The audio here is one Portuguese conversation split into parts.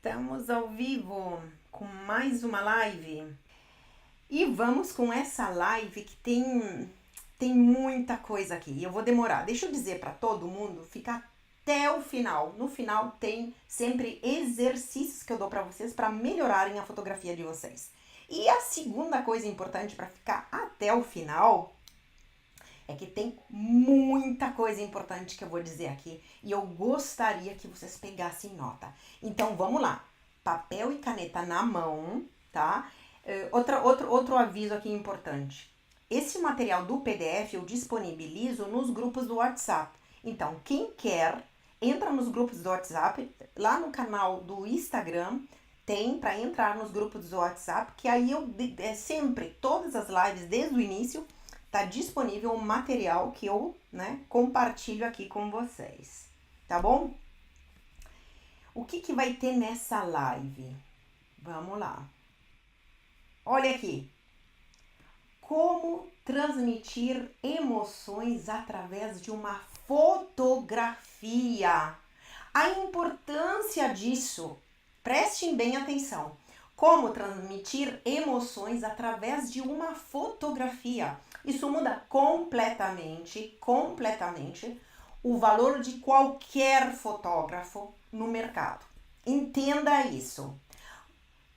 Estamos ao vivo com mais uma live e vamos com essa live que tem muita coisa aqui. Eu vou demorar. Deixa eu dizer para todo mundo ficar até o final. No final tem sempre exercícios que eu dou para vocês para melhorarem a fotografia de vocês. E a segunda coisa importante para ficar até o final é que tem muita coisa importante que eu vou dizer aqui e eu gostaria que vocês pegassem nota. Então vamos lá, papel e caneta na mão, tá? Outro aviso aqui importante. Esse material do PDF eu disponibilizo nos grupos do WhatsApp. Então quem quer, entra nos grupos do WhatsApp, lá no canal do Instagram, tem para entrar nos grupos do WhatsApp, que aí eu sempre, todas as lives desde o início, tá disponível o material que eu, compartilho aqui com vocês, tá bom? O que vai ter nessa live? Vamos lá. Olha aqui. Como transmitir emoções através de uma fotografia. A importância disso, prestem bem atenção. Como transmitir emoções através de uma fotografia. Isso muda completamente o valor de qualquer fotógrafo no mercado. Entenda isso.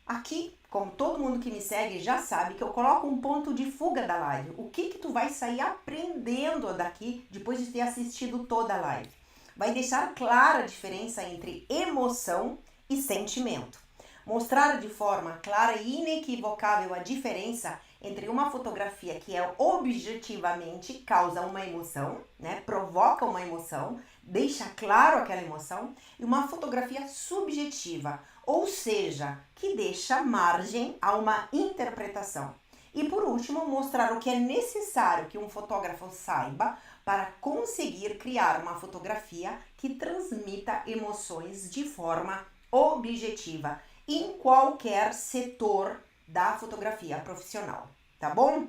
Aqui, como todo mundo que me segue já sabe, que eu coloco um ponto de fuga da live. O que tu vai sair aprendendo daqui depois de ter assistido toda a live? Vai deixar clara a diferença entre emoção e sentimento. Mostrar de forma clara e inequivocável a diferença entre uma fotografia que é objetivamente causa uma emoção, provoca uma emoção, deixa claro aquela emoção, e uma fotografia subjetiva, ou seja, que deixa margem a uma interpretação. E por último, mostrar o que é necessário que um fotógrafo saiba para conseguir criar uma fotografia que transmita emoções de forma objetiva em qualquer setor da fotografia profissional, tá bom?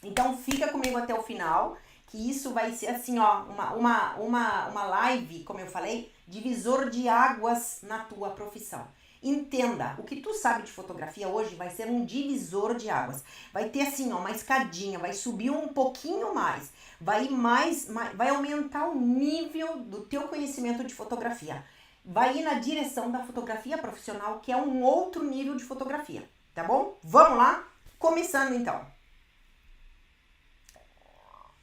Então fica comigo até o final, que isso vai ser assim, ó, uma live, como eu falei, divisor de águas na tua profissão. Entenda, o que tu sabe de fotografia hoje vai ser um divisor de águas. Vai ter assim, ó, uma escadinha, vai subir um pouquinho mais, vai aumentar o nível do teu conhecimento de fotografia. Vai ir na direção da fotografia profissional, que é um outro nível de fotografia, tá bom? Vamos lá? Começando então.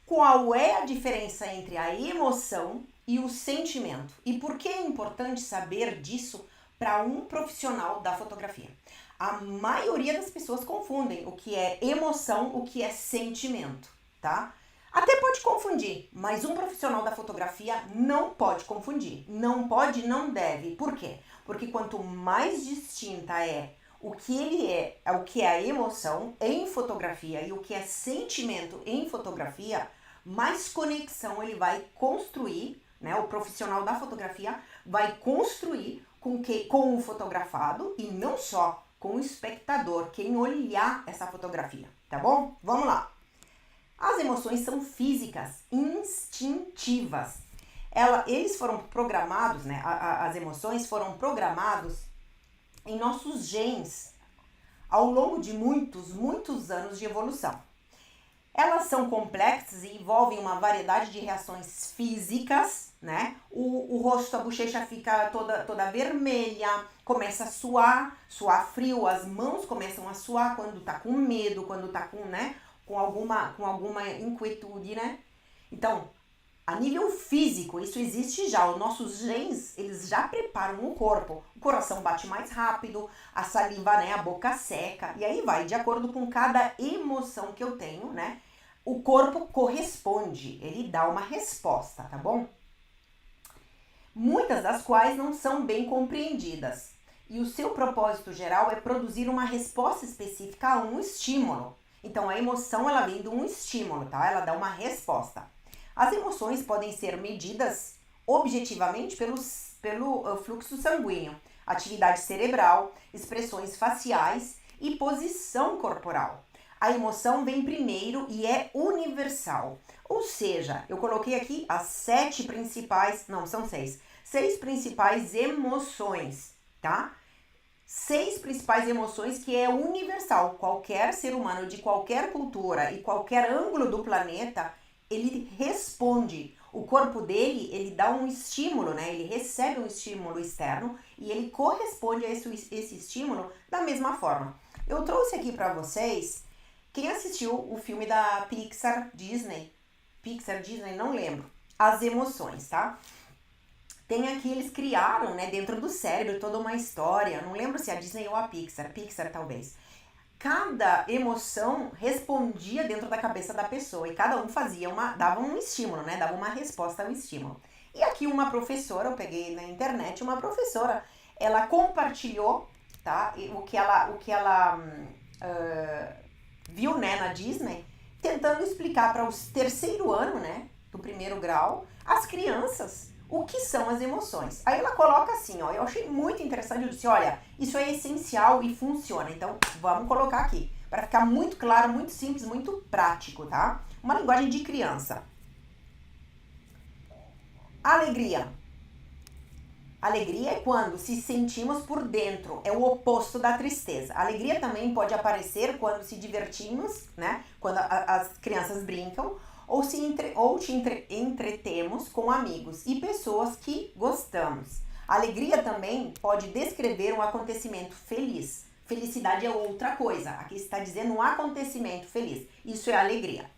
Qual é a diferença entre a emoção e o sentimento? E por que é importante saber disso para um profissional da fotografia? A maioria das pessoas confundem o que é emoção, o que é sentimento, tá? Até pode confundir, mas um profissional da fotografia não pode confundir. Não pode, não deve. Por quê? Porque quanto mais distinta é o que o que é a emoção em fotografia e o que é sentimento em fotografia, mais conexão ele vai construir, o profissional da fotografia vai construir com o fotografado e não só com o espectador, quem olhar essa fotografia, tá bom? Vamos lá. As emoções são físicas, instintivas. Eles foram programados, as emoções foram programados em nossos genes ao longo de muitos anos de evolução. Elas são complexas e envolvem uma variedade de reações físicas, O rosto, a bochecha fica toda vermelha, começa a suar frio, as mãos começam a suar quando tá com medo, quando tá com alguma inquietude, Então, a nível físico, isso existe já. Os nossos genes, eles já preparam o corpo. O coração bate mais rápido, a saliva, a boca seca. E aí vai, de acordo com cada emoção que eu tenho, O corpo corresponde, ele dá uma resposta, tá bom? Muitas das quais não são bem compreendidas. E o seu propósito geral é produzir uma resposta específica a um estímulo. Então, a emoção, ela vem de um estímulo, tá? Ela dá uma resposta. As emoções podem ser medidas objetivamente pelo fluxo sanguíneo, atividade cerebral, expressões faciais e posição corporal. A emoção vem primeiro e é universal. Ou seja, eu coloquei aqui as 7 principais, não, são 6 principais emoções, tá? 6 principais emoções que é universal. Qualquer ser humano de qualquer cultura e qualquer ângulo do planeta, ele responde. O corpo dele, ele dá um estímulo, né? Ele recebe um estímulo externo e ele corresponde a esse estímulo da mesma forma. Eu trouxe aqui para vocês, quem assistiu o filme da Pixar Disney, não lembro, As Emoções, tá? Tem aqui, eles criaram, né, dentro do cérebro toda uma história, não lembro se é a Disney ou a Pixar talvez. Cada emoção respondia dentro da cabeça da pessoa e cada um dava um estímulo, né, dava uma resposta ao estímulo. E aqui uma professora, eu peguei na internet, uma professora, ela compartilhou, tá, o que ela viu, né, na Disney, tentando explicar para o terceiro ano, né, do primeiro grau, as crianças, o que são as emoções. Aí ela coloca assim, ó, eu achei muito interessante, eu disse, olha, isso é essencial e funciona, então vamos colocar aqui, para ficar muito claro, muito simples, muito prático, tá? Uma linguagem de criança. Alegria. Alegria é quando se sentimos por dentro, é o oposto da tristeza. A alegria também pode aparecer quando se divertimos, né? Quando as crianças brincam, ou te entretemos com amigos e pessoas que gostamos. A alegria também pode descrever um acontecimento feliz. Felicidade é outra coisa. Aqui está dizendo um acontecimento feliz. Isso é alegria.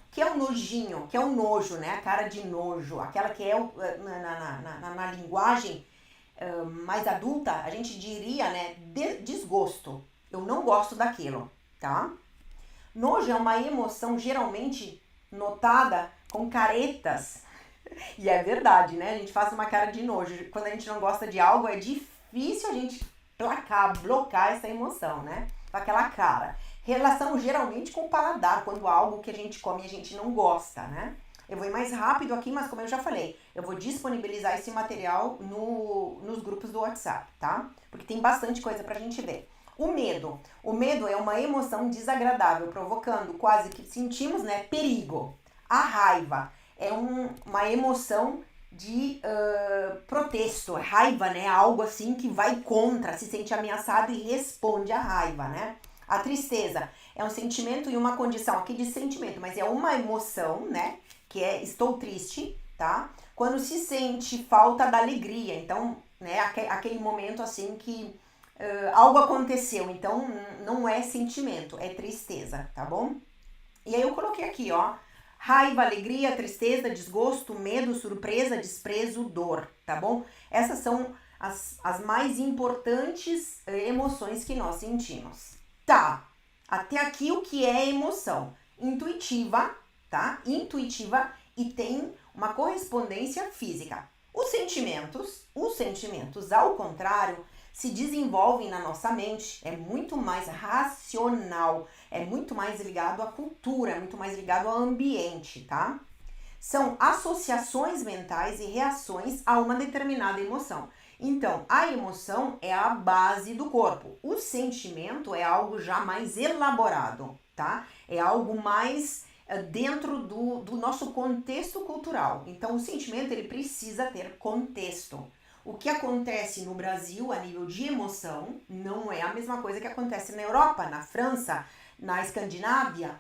O que é o nojinho? O que é o nojo, né? A cara de nojo. Aquela que é na linguagem mais adulta, a gente diria, né? Desgosto. Eu não gosto daquilo, tá? Nojo é uma emoção geralmente notada com caretas. E é verdade, né? A gente faz uma cara de nojo. Quando a gente não gosta de algo, é difícil a gente bloquear essa emoção, né? Com aquela cara. Relação geralmente com o paladar, quando algo que a gente come a gente não gosta, né? Eu vou ir mais rápido aqui, mas como eu já falei, eu vou disponibilizar esse material nos grupos do WhatsApp, tá? Porque tem bastante coisa pra gente ver. O medo. O medo é uma emoção desagradável, provocando quase que sentimos, né, perigo. A raiva é uma emoção de protesto. Raiva, né, algo assim que vai contra, se sente ameaçado e responde à raiva, né? A tristeza é um sentimento e uma condição aqui de sentimento, mas é uma emoção, né, que é estou triste, tá? Quando se sente falta da alegria, então, né, aquele momento assim que algo aconteceu, então não é sentimento, é tristeza, tá bom? E aí eu coloquei aqui, ó, raiva, alegria, tristeza, desgosto, medo, surpresa, desprezo, dor, tá bom? Essas são as mais importantes emoções que nós sentimos. Tá, até aqui o que é emoção? Intuitiva, tá? Intuitiva e tem uma correspondência física. Os sentimentos, ao contrário, se desenvolvem na nossa mente, é muito mais racional, é muito mais ligado à cultura, é muito mais ligado ao ambiente, tá? São associações mentais e reações a uma determinada emoção. Então, a emoção é a base do corpo. O sentimento é algo já mais elaborado, tá? É algo mais dentro do nosso contexto cultural. Então, o sentimento, ele precisa ter contexto. O que acontece no Brasil a nível de emoção não é a mesma coisa que acontece na Europa, na França, na Escandinávia,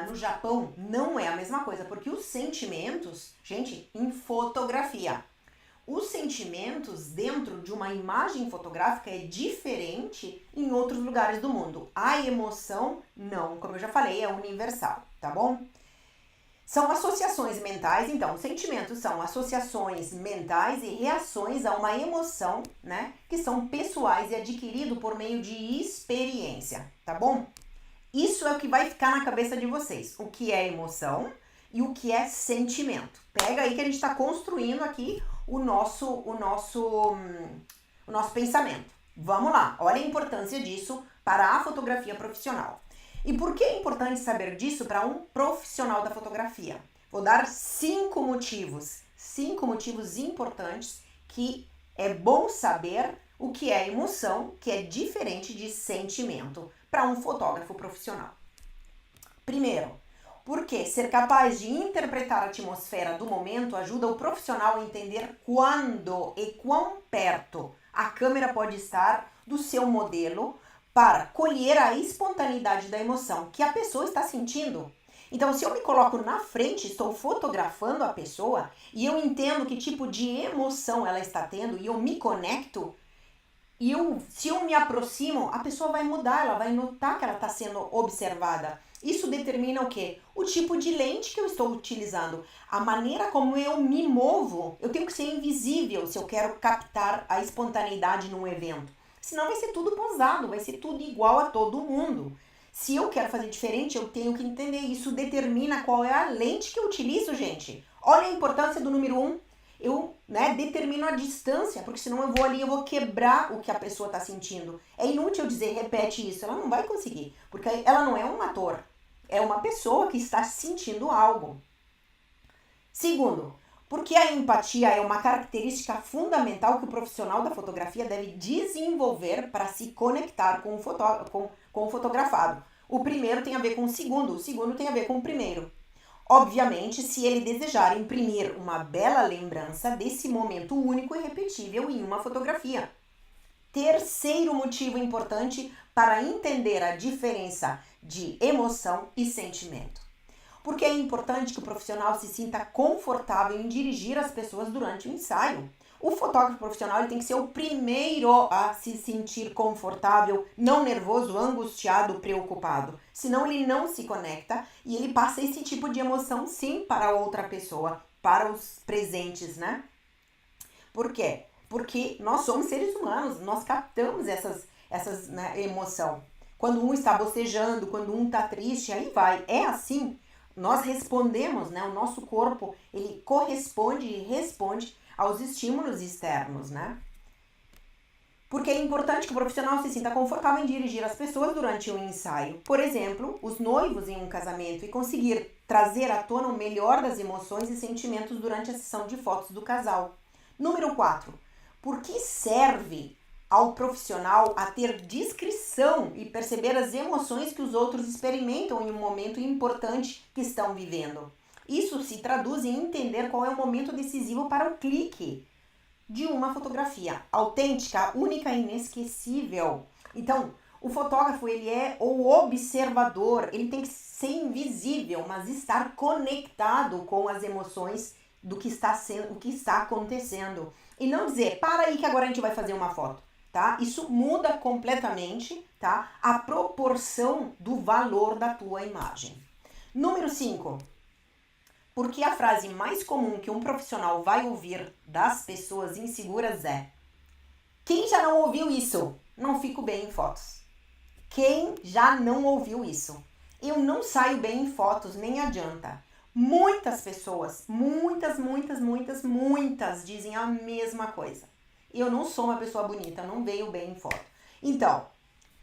no Japão. Não é a mesma coisa, porque os sentimentos, gente, em fotografia, os sentimentos dentro de uma imagem fotográfica é diferente em outros lugares do mundo. A emoção, não, como eu já falei, é universal, tá bom? São associações mentais, então, sentimentos são associações mentais e reações a uma emoção, né? Que são pessoais e adquirido por meio de experiência, tá bom? Isso é o que vai ficar na cabeça de vocês, o que é emoção e o que é sentimento. Pega aí que a gente está construindo aqui o nosso pensamento. Vamos lá, olha a importância disso para a fotografia profissional. E por que é importante saber disso para um profissional da fotografia? Vou dar 5 motivos importantes que é bom saber o que é emoção, que é diferente de sentimento para um fotógrafo profissional. Primeiro, porque ser capaz de interpretar a atmosfera do momento ajuda o profissional a entender quando e quão perto a câmera pode estar do seu modelo para colher a espontaneidade da emoção que a pessoa está sentindo. Então, se eu me coloco na frente, estou fotografando a pessoa e eu entendo que tipo de emoção ela está tendo e eu me conecto, se eu me aproximo, a pessoa vai mudar, ela vai notar que ela está sendo observada. Isso determina o quê? O tipo de lente que eu estou utilizando. A maneira como eu me movo. Eu tenho que ser invisível se eu quero captar a espontaneidade num evento. Senão vai ser tudo posado, vai ser tudo igual a todo mundo. Se eu quero fazer diferente, eu tenho que entender. Isso determina qual é a lente que eu utilizo, gente. Olha a importância do número 1. Eu determino a distância, porque senão eu vou ali, eu vou quebrar o que a pessoa está sentindo. É inútil eu dizer, repete isso, ela não vai conseguir, porque ela não é um ator, é uma pessoa que está sentindo algo. Segundo, porque a empatia é uma característica fundamental que o profissional da fotografia deve desenvolver para se conectar com o fotografado. O primeiro tem a ver com o segundo tem a ver com o primeiro. Obviamente, se ele desejar imprimir uma bela lembrança desse momento único e irrepetível em uma fotografia. Terceiro motivo importante para entender a diferença de emoção e sentimento. Porque é importante que o profissional se sinta confortável em dirigir as pessoas durante o ensaio. O fotógrafo profissional ele tem que ser o primeiro a se sentir confortável, não nervoso, angustiado, preocupado. Senão ele não se conecta e ele passa esse tipo de emoção sim para outra pessoa, para os presentes, né? Por quê? Porque nós somos seres humanos, nós captamos essas emoção. Quando um está bocejando, quando um está triste, aí vai. É assim, nós respondemos, né? O nosso corpo, ele corresponde e responde aos estímulos externos, né? Porque é importante que o profissional se sinta confortável em dirigir as pessoas durante um ensaio. Por exemplo, os noivos em um casamento e conseguir trazer à tona o melhor das emoções e sentimentos durante a sessão de fotos do casal. Número 4. Por que serve ao profissional a ter discrição e perceber as emoções que os outros experimentam em um momento importante que estão vivendo? Isso se traduz em entender qual é o momento decisivo para o clique de uma fotografia autêntica, única e inesquecível. Então, o fotógrafo, ele é o observador, ele tem que ser invisível, mas estar conectado com as emoções do que está sendo, o que está acontecendo. E não dizer, para aí que agora a gente vai fazer uma foto, tá? Isso muda completamente, tá? A proporção do valor da tua imagem. Número 5. Porque a frase mais comum que um profissional vai ouvir das pessoas inseguras é: quem já não ouviu isso? Não fico bem em fotos. Quem já não ouviu isso? Eu não saio bem em fotos, nem adianta. Muitas pessoas, muitas dizem a mesma coisa. Eu não sou uma pessoa bonita, não veio bem em foto. Então,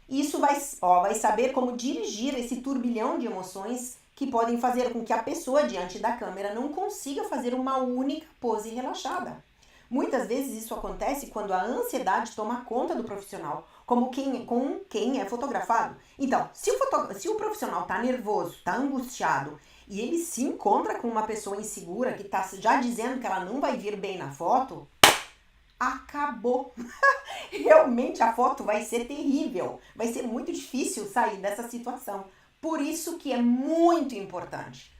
isso vai saber como dirigir esse turbilhão de emoções que podem fazer com que a pessoa diante da câmera não consiga fazer uma única pose relaxada. Muitas vezes isso acontece quando a ansiedade toma conta do profissional, com quem é fotografado. Então, se o profissional está nervoso, está angustiado e ele se encontra com uma pessoa insegura que está já dizendo que ela não vai vir bem na foto, acabou. Realmente a foto vai ser terrível, vai ser muito difícil sair dessa situação. Por isso que é muito importante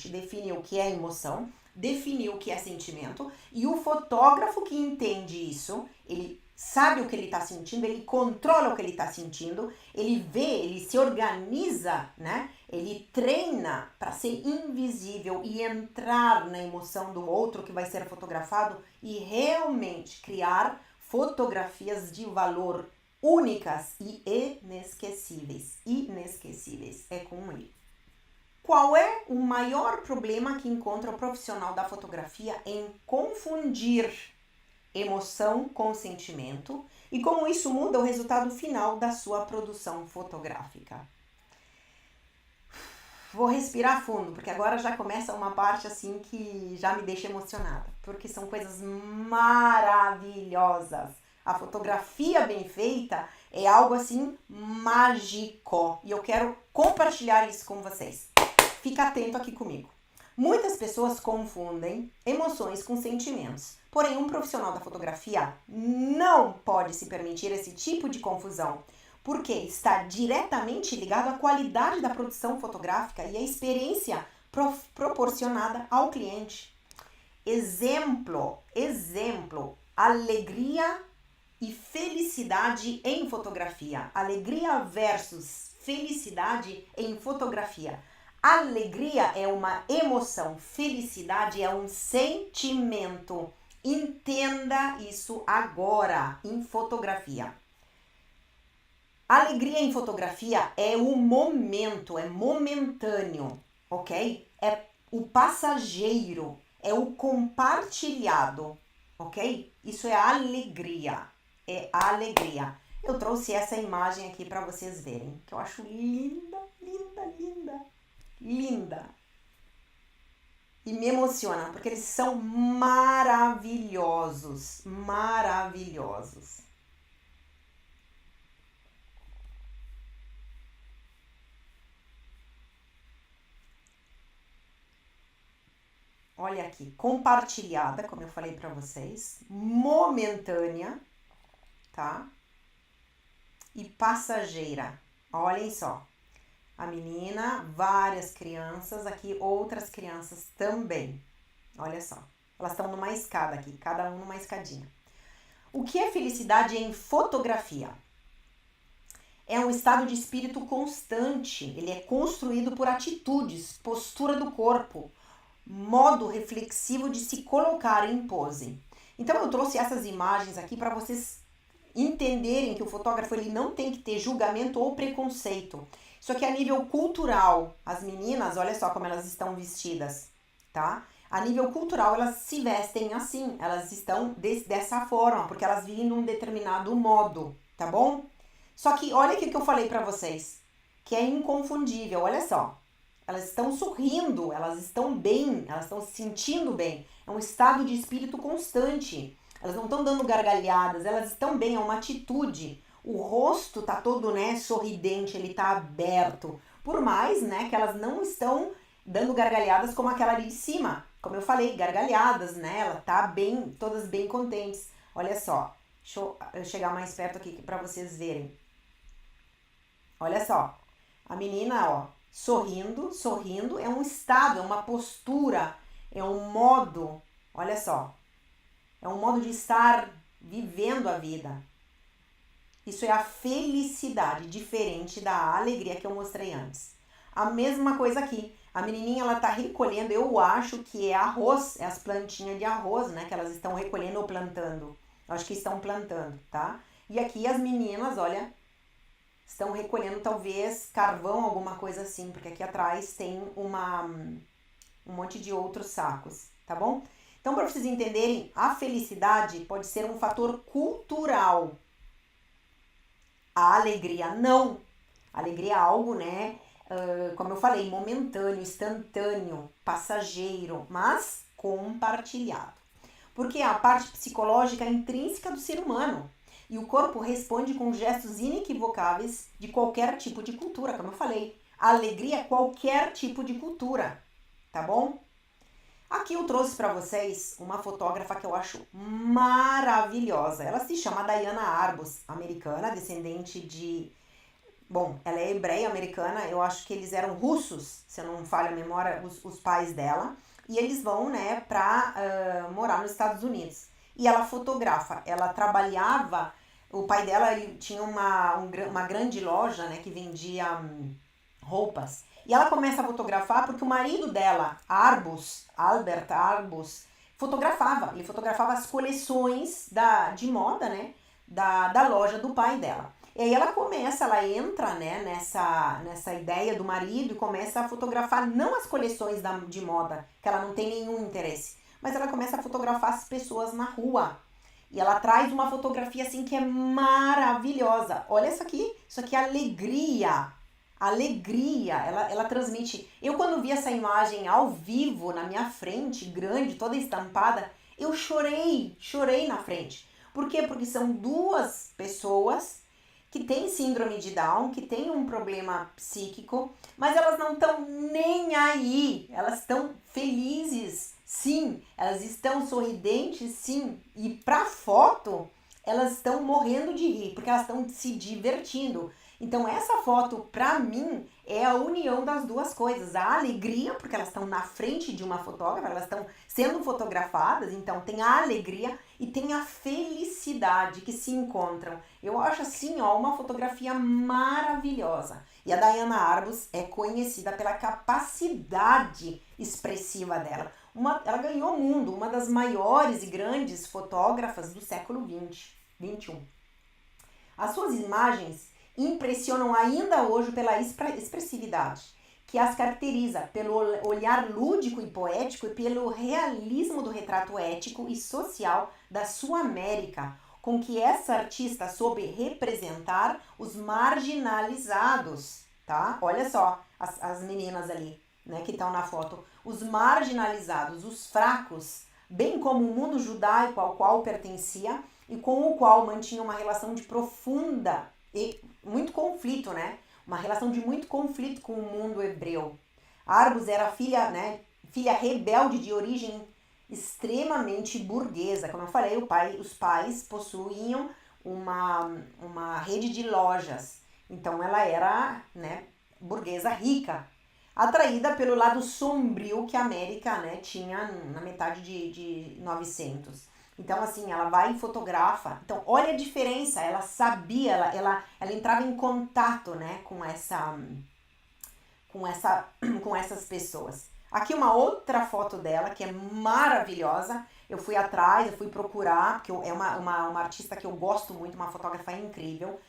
definir o que é emoção, definir o que é sentimento, e o fotógrafo que entende isso, ele sabe o que ele está sentindo, ele controla o que ele está sentindo, ele vê, ele se organiza, né? Ele treina para ser invisível e entrar na emoção do outro que vai ser fotografado e realmente criar fotografias de valor únicas e inesquecíveis. Inesquecíveis é com um I. Qual é o maior problema que encontra o profissional da fotografia em confundir emoção com sentimento e como isso muda o resultado final da sua produção fotográfica? Vou respirar fundo, porque agora já começa uma parte assim que já me deixa emocionada, porque são coisas maravilhosas. A fotografia bem feita é algo assim mágico e eu quero compartilhar isso com vocês. Fica atento aqui comigo. Muitas pessoas confundem emoções com sentimentos. Porém, um profissional da fotografia não pode se permitir esse tipo de confusão, porque está diretamente ligado à qualidade da produção fotográfica e à experiência proporcionada ao cliente. Exemplo, alegria e felicidade em fotografia. Alegria versus felicidade em fotografia. Alegria é uma emoção, felicidade é um sentimento. Entenda isso agora em fotografia. Alegria em fotografia é o momento, é momentâneo, ok? É o passageiro, é o compartilhado, ok? Isso é alegria, Eu trouxe essa imagem aqui para vocês verem, que eu acho linda, linda, linda, linda. E me emociona, porque eles são maravilhosos, maravilhosos. Olha aqui, compartilhada, como eu falei para vocês, momentânea, tá? E passageira. Olhem só. A menina, várias crianças, aqui outras crianças também. Olha só. Elas estão numa escada aqui, cada um numa escadinha. O que é felicidade em fotografia? É um estado de espírito constante. Ele é construído por atitudes, postura do corpo, modo reflexivo de se colocar em pose. Então eu trouxe essas imagens aqui para vocês entenderem que o fotógrafo ele não tem que ter julgamento ou preconceito. Isso aqui é a nível cultural. As meninas, olha só como elas estão vestidas, tá? A nível cultural elas se vestem assim, elas estão dessa forma, porque elas vivem num determinado modo, tá bom? Só que olha aqui o que eu falei para vocês, que é inconfundível, olha só. Elas estão sorrindo, elas estão bem, elas estão se sentindo bem. É um estado de espírito constante. Elas não estão dando gargalhadas, elas estão bem, é uma atitude. O rosto tá todo, né, sorridente, ele tá aberto. Por mais, né, que elas não estão dando gargalhadas como aquela ali de cima. Como eu falei, gargalhadas, né? Ela tá bem, todas bem contentes. Olha só, deixa eu chegar mais perto aqui para vocês verem. Olha só, a menina, ó, sorrindo, é um estado, é uma postura, é um modo, olha só, é um modo de estar vivendo a vida. Isso é a felicidade, diferente da alegria que eu mostrei antes. A mesma coisa aqui, a menininha ela tá recolhendo, eu acho que é arroz, é as plantinhas de arroz, né, que elas estão recolhendo ou plantando. Eu acho que estão plantando, tá? E aqui as meninas, olha, estão recolhendo talvez carvão, alguma coisa assim, porque aqui atrás tem um monte de outros sacos, tá bom? Então, para vocês entenderem, a felicidade pode ser um fator cultural. A alegria não. A alegria é algo, né, como eu falei, momentâneo, instantâneo, passageiro, mas compartilhado. Porque é a parte psicológica intrínseca do ser humano. E o corpo responde com gestos inequivocáveis de qualquer tipo de cultura, como eu falei. A alegria é qualquer tipo de cultura, tá bom? Aqui eu trouxe para vocês uma fotógrafa que eu acho maravilhosa. Ela se chama Diana Arbus, americana, descendente de... Bom, ela é hebreia americana, eu acho que eles eram russos, se eu não falho a memória, os pais dela. E eles vão, né, para morar nos Estados Unidos. E ela fotografa, ela trabalhava... O pai dela ele tinha uma grande loja, né, que vendia roupas. E ela começa a fotografar porque o marido dela, Albert Arbus, fotografava. Ele fotografava as coleções de moda, né, da loja do pai dela. E aí ela entra, né, nessa ideia do marido e começa a fotografar não as coleções de moda, que ela não tem nenhum interesse, mas ela começa a fotografar as pessoas na rua. E ela traz uma fotografia assim que é maravilhosa. Olha isso aqui é alegria. Alegria, ela transmite. Eu quando vi essa imagem ao vivo na minha frente, grande, toda estampada, eu chorei na frente. Por quê? Porque são duas pessoas que têm síndrome de Down, que têm um problema psíquico, mas elas não estão nem aí, elas estão felizes, sim, elas estão sorridentes, sim, e para foto elas estão morrendo de rir, porque elas estão se divertindo. Então essa foto, para mim, é a união das duas coisas. A alegria, porque elas estão na frente de uma fotógrafa, elas estão sendo fotografadas, então tem a alegria e tem a felicidade que se encontram. Eu acho assim, ó, uma fotografia maravilhosa. E a Diana Arbus é conhecida pela capacidade expressiva dela. Ela ganhou o mundo, uma das maiores e grandes fotógrafas do século XX, XXI. As suas imagens impressionam ainda hoje pela expressividade, que as caracteriza pelo olhar lúdico e poético e pelo realismo do retrato ético e social da sua América, com que essa artista soube representar os marginalizados, tá? Olha só as meninas ali, né, que estão na foto. Os marginalizados, os fracos, bem como o mundo judaico ao qual pertencia e com o qual mantinha uma relação de profunda e muito conflito, né? Uma relação de muito conflito com o mundo hebreu. Arbus era filha rebelde de origem extremamente burguesa. Como eu falei, os pais possuíam uma rede de lojas. Então ela era, né, burguesa rica, atraída pelo lado sombrio que a América, né, tinha na metade de 900. Então, assim, ela vai e fotografa. Então, olha a diferença. Ela sabia, ela entrava em contato, né, com essas pessoas. Aqui uma outra foto dela, que é maravilhosa. Eu fui atrás, eu fui procurar, porque é uma artista que eu gosto muito, uma fotógrafa incrível.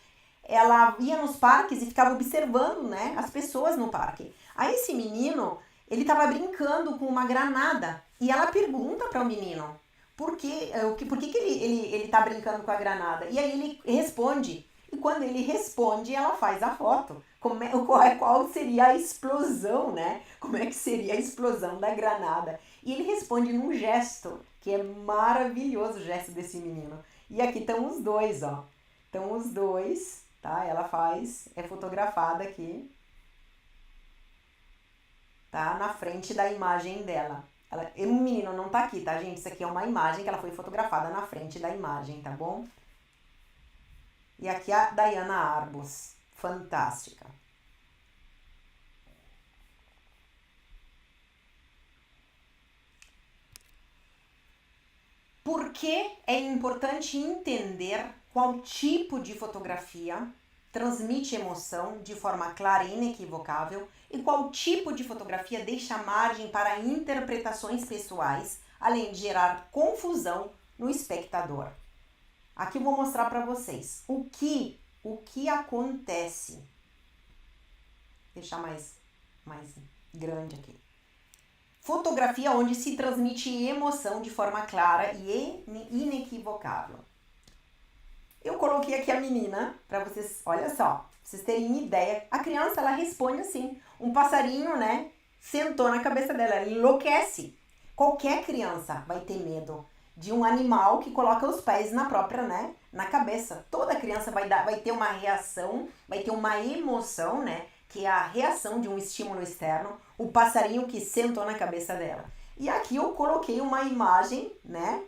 Ela ia nos parques e ficava observando, né, as pessoas no parque. Aí esse menino, ele tava brincando com uma granada. E ela pergunta para o menino, por que ele tá brincando com a granada? E aí ele responde. E quando ele responde, ela faz a foto. Qual seria a explosão, né? Como é que seria a explosão da granada? E ele responde num gesto, que é maravilhoso o gesto desse menino. E aqui estão os dois, ó. Estão os dois, tá? Ela é fotografada aqui, tá? Na frente da imagem dela. O menino não tá aqui, tá, gente? Isso aqui é uma imagem que ela foi fotografada na frente da imagem, tá bom? E aqui a Diana Arbus. Fantástica. Por que é importante entender qual tipo de fotografia transmite emoção de forma clara e inequivocável e qual tipo de fotografia deixa margem para interpretações pessoais, além de gerar confusão no espectador? Aqui eu vou mostrar para vocês o que acontece. Vou deixar mais grande aqui. Fotografia onde se transmite emoção de forma clara e inequivocável. Eu coloquei aqui a menina para vocês, olha só, pra vocês terem ideia. A criança, ela responde assim, um passarinho, né, sentou na cabeça dela, ela enlouquece. Qualquer criança vai ter medo de um animal que coloca os pés na própria, né, na cabeça. Toda criança vai ter uma reação, vai ter uma emoção, né, que é a reação de um estímulo externo, o passarinho que sentou na cabeça dela. E aqui eu coloquei uma imagem, né,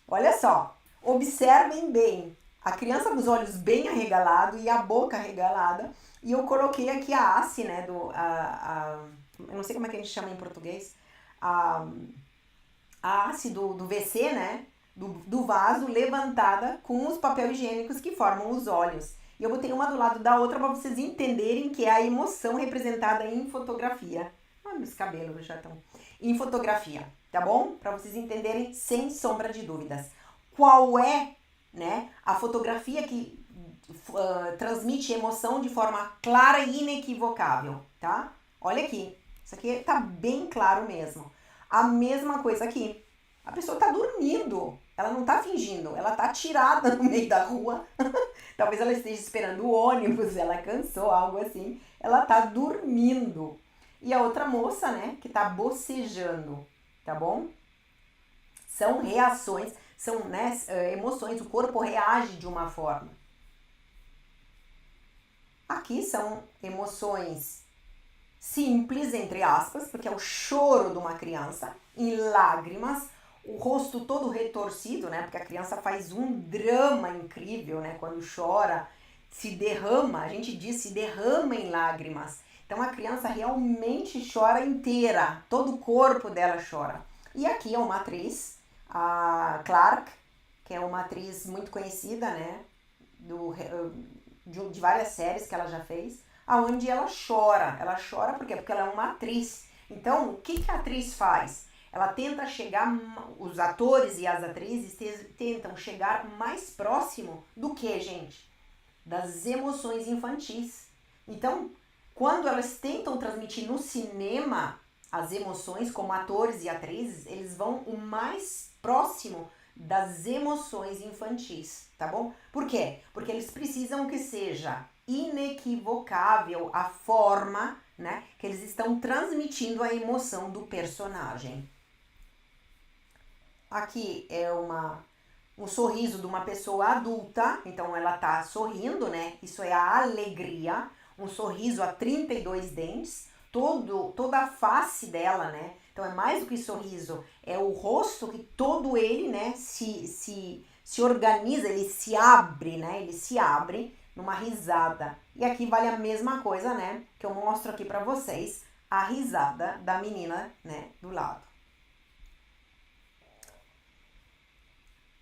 olha só, observem bem. A criança com os olhos bem arregalados e a boca arregalada. E eu coloquei aqui a haste, né, eu não sei como é que a gente chama em português, a haste do WC, né, do vaso levantada com os papéis higiênicos que formam os olhos. E eu botei uma do lado da outra para vocês entenderem que é a emoção representada em fotografia. Ah, meus cabelos já estão. Em fotografia, tá bom? Para vocês entenderem sem sombra de dúvidas. Qual é, né, a fotografia que transmite emoção de forma clara e inequivocável, tá? Olha aqui, isso aqui tá bem claro mesmo. A mesma coisa aqui, a pessoa tá dormindo, ela não tá fingindo, ela tá tirada no meio da rua, talvez ela esteja esperando o ônibus, ela cansou, algo assim, ela tá dormindo. E a outra moça, né, que tá bocejando, tá bom? São reações, são, né, emoções, o corpo reage de uma forma. Aqui são emoções simples, entre aspas, porque é o choro de uma criança, em lágrimas, o rosto todo retorcido, né? Porque a criança faz um drama incrível, né? Quando chora, se derrama, a gente diz se derrama em lágrimas. Então a criança realmente chora inteira, todo o corpo dela chora. E aqui é uma atriz, a Clark, que é uma atriz muito conhecida, né? De várias séries que ela já fez, aonde ela chora. Ela chora por quê? Porque ela é uma atriz. Então, o que a atriz faz? Ela tenta chegar, os atores e as atrizes tentam chegar mais próximo do que, gente? Das emoções infantis. Então, quando elas tentam transmitir no cinema as emoções, como atores e atrizes, eles vão o mais próximo das emoções infantis, tá bom? Por quê? Porque eles precisam que seja inequivocável a forma, né, que eles estão transmitindo a emoção do personagem. Aqui é um sorriso de uma pessoa adulta, então ela tá sorrindo, né? Isso é a alegria, um sorriso a 32 dentes, toda a face dela, né? Então é mais do que sorriso, é o rosto que todo ele, né, se organiza, ele se abre, né? Ele se abre numa risada. E aqui vale a mesma coisa, né? Que eu mostro aqui pra vocês, a risada da menina, né, do lado.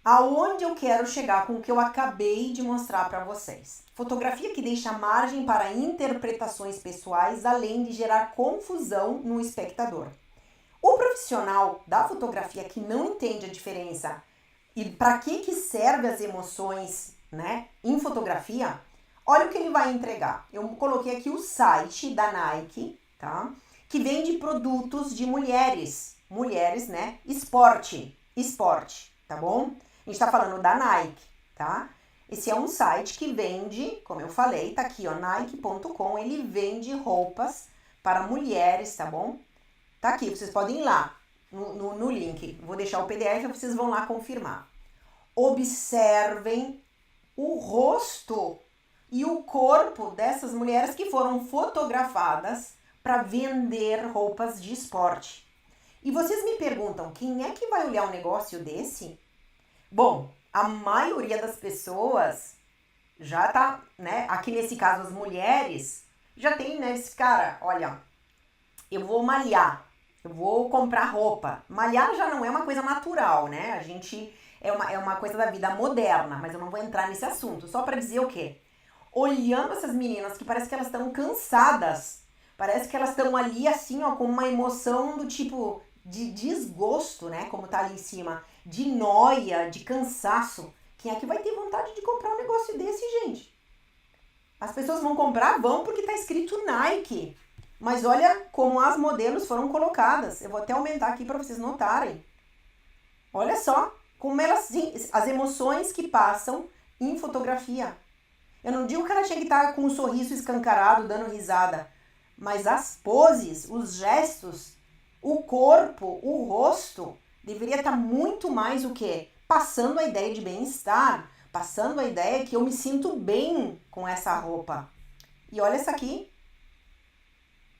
Aonde eu quero chegar com o que eu acabei de mostrar para vocês? Fotografia que deixa margem para interpretações pessoais, além de gerar confusão no espectador. O profissional da fotografia que não entende a diferença e para que serve as emoções, né, em fotografia, olha o que ele vai entregar. Eu coloquei aqui o site da Nike, tá? Que vende produtos de mulheres, né, esporte, tá bom? A gente tá falando da Nike, tá? Esse é um site que vende, como eu falei, tá aqui, ó, nike.com, ele vende roupas para mulheres, tá bom? Tá aqui, vocês podem ir lá no link, vou deixar o PDF, vocês vão lá confirmar. Observem o rosto e o corpo dessas mulheres que foram fotografadas para vender roupas de esporte. E vocês me perguntam, quem é que vai olhar um negócio desse? Bom, a maioria das pessoas já tá, né? Aqui nesse caso as mulheres já tem, né? Esse cara, olha, eu vou malhar, eu vou comprar roupa. Malhar já não é uma coisa natural, né? A gente é uma coisa da vida moderna, mas eu não vou entrar nesse assunto. Só para dizer o quê? Olhando essas meninas que parece que elas estão cansadas, parece que elas estão ali assim, ó, com uma emoção do tipo de desgosto, né? Como tá ali em cima, de noia, de cansaço. Quem é que vai ter vontade de comprar um negócio desse, gente? As pessoas vão comprar, vão porque tá escrito Nike. Mas olha como as modelos foram colocadas. Eu vou até aumentar aqui para vocês notarem. Olha só como elas, as emoções que passam em fotografia. Eu não digo que ela tinha que estar com um sorriso escancarado, dando risada. Mas as poses, os gestos, o corpo, o rosto, deveria estar muito mais o quê? Passando a ideia de bem-estar, passando a ideia que eu me sinto bem com essa roupa. E olha essa aqui.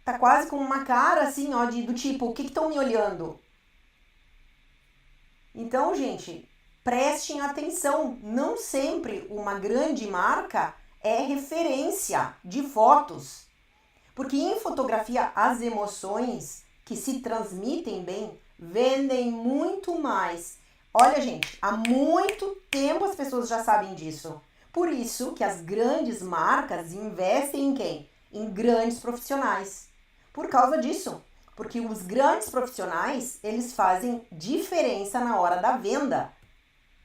Tá quase com uma cara assim, ó, do tipo, o que estão me olhando? Então, gente, prestem atenção. Não sempre uma grande marca é referência de fotos. Porque em fotografia, as emoções que se transmitem bem vendem muito mais. Olha, gente, há muito tempo as pessoas já sabem disso. Por isso que as grandes marcas investem em quem? Em grandes profissionais. Por causa disso. Porque os grandes profissionais, eles fazem diferença na hora da venda.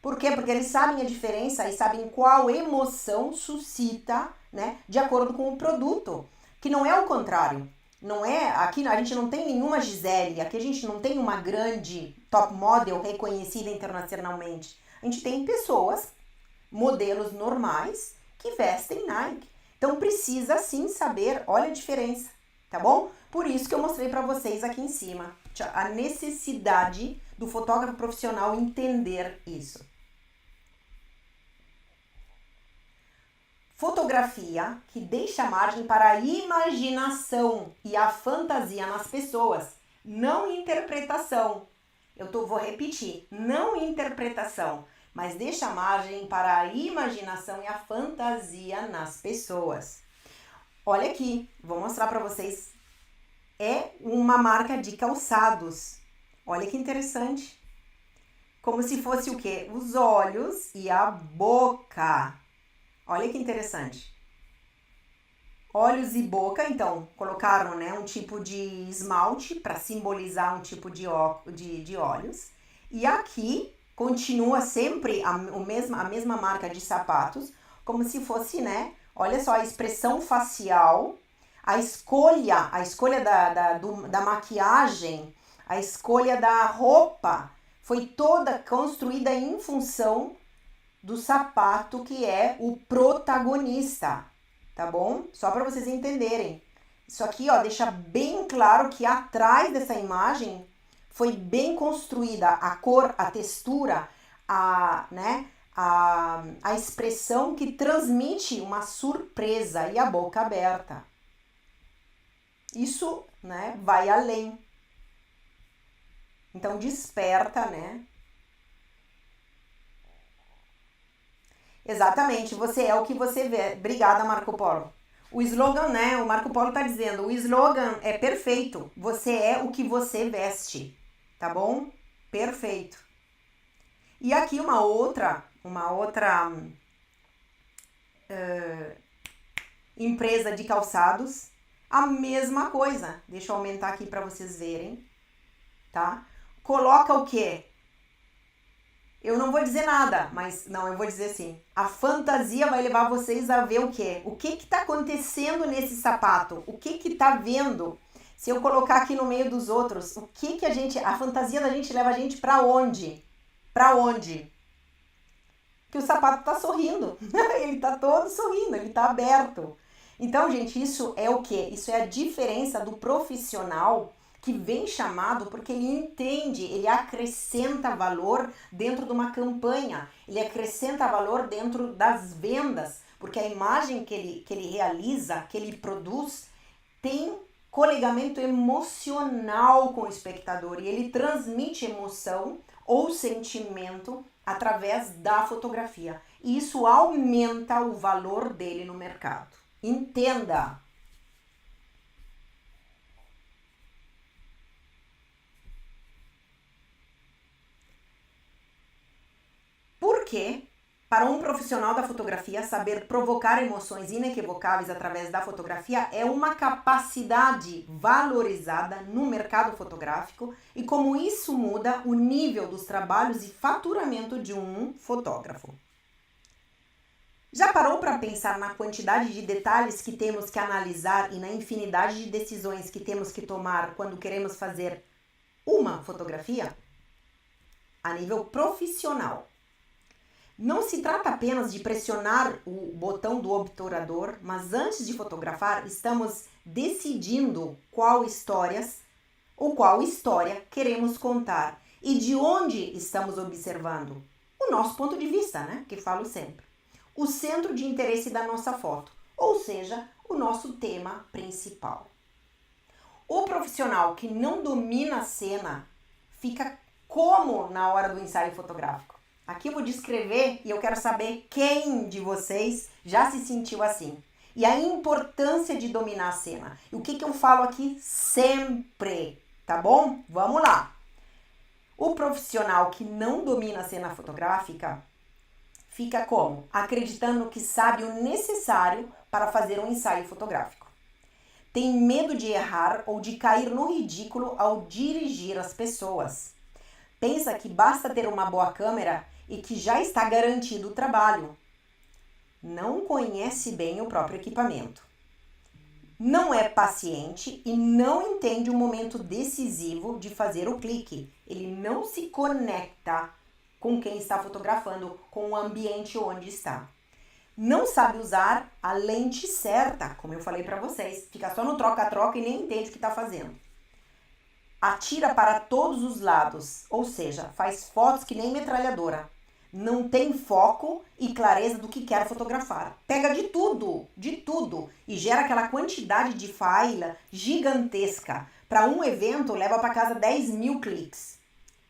Por quê? Porque eles sabem a diferença e sabem qual emoção suscita, né, de acordo com o produto. Que não é o contrário. Não é, aqui a gente não tem nenhuma Gisele, aqui a gente não tem uma grande top model reconhecida internacionalmente. A gente tem pessoas, modelos normais, que vestem Nike. Então precisa sim saber, olha a diferença, tá bom? Por isso que eu mostrei para vocês aqui em cima, a necessidade do fotógrafo profissional entender isso. Fotografia que deixa margem para a imaginação e a fantasia nas pessoas, não interpretação. Vou repetir, não interpretação, mas deixa margem para a imaginação e a fantasia nas pessoas. Olha aqui, vou mostrar para vocês. É uma marca de calçados. Olha que interessante. Como se fosse o quê? Os olhos e a boca. Olha que interessante. Olhos e boca, então, colocaram, né, um tipo de esmalte para simbolizar um tipo de olhos. E aqui continua sempre a mesma marca de sapatos, como se fosse, né, olha só, a expressão facial, a escolha da maquiagem, a escolha da roupa, foi toda construída em função do sapato que é o protagonista, tá bom? Só para vocês entenderem. Isso aqui, ó, deixa bem claro que atrás dessa imagem foi bem construída a cor, a textura, a expressão que transmite uma surpresa e a boca aberta. Isso, né, vai além. Então desperta, né? Exatamente, você é o que você vê. Obrigada, Marco Polo. O slogan, né? O Marco Polo tá dizendo, o slogan é perfeito. Você é o que você veste, tá bom? Perfeito. E aqui uma outra empresa de calçados, a mesma coisa. Deixa eu aumentar aqui para vocês verem, tá? Coloca o quê? Eu não vou dizer nada, mas não, eu vou dizer assim. A fantasia vai levar vocês a ver o quê? O que que tá acontecendo nesse sapato? O que que tá vendo? Se eu colocar aqui no meio dos outros, o que que a fantasia da gente leva a gente pra onde? Pra onde? Que o sapato tá sorrindo. Ele tá todo sorrindo, ele tá aberto. Então, gente, isso é o quê? Isso é a diferença do profissional que vem chamado porque ele entende, ele acrescenta valor dentro de uma campanha, ele acrescenta valor dentro das vendas, porque a imagem que ele realiza, que ele produz, tem colegamento emocional com o espectador e ele transmite emoção ou sentimento através da fotografia. E isso aumenta o valor dele no mercado. Entenda! Porque, para um profissional da fotografia, saber provocar emoções inequivocáveis através da fotografia é uma capacidade valorizada no mercado fotográfico e como isso muda o nível dos trabalhos e faturamento de um fotógrafo. Já parou para pensar na quantidade de detalhes que temos que analisar e na infinidade de decisões que temos que tomar quando queremos fazer uma fotografia? A nível profissional. Não se trata apenas de pressionar o botão do obturador, mas antes de fotografar, estamos decidindo qual história queremos contar e de onde estamos observando. O nosso ponto de vista, né? Que falo sempre. O centro de interesse da nossa foto, ou seja, o nosso tema principal. O profissional que não domina a cena fica como na hora do ensaio fotográfico? Aqui eu vou descrever e eu quero saber quem de vocês já se sentiu assim. E a importância de dominar a cena. E o que eu falo aqui sempre, tá bom? Vamos lá. O profissional que não domina a cena fotográfica fica como? Acreditando que sabe o necessário para fazer um ensaio fotográfico. Tem medo de errar ou de cair no ridículo ao dirigir as pessoas. Pensa que basta ter uma boa câmera e que já está garantido o trabalho. Não conhece bem o próprio equipamento. Não é paciente e não entende o momento decisivo de fazer o clique. Ele não se conecta com quem está fotografando, com o ambiente onde está. Não sabe usar a lente certa, como eu falei para vocês. Fica só no troca-troca e nem entende o que está fazendo. Atira para todos os lados, ou seja, faz fotos que nem metralhadora. não tem foco e clareza do que quer fotografar. Pega de tudo, e gera aquela quantidade de file gigantesca. Para um evento, leva para casa 10 mil cliques.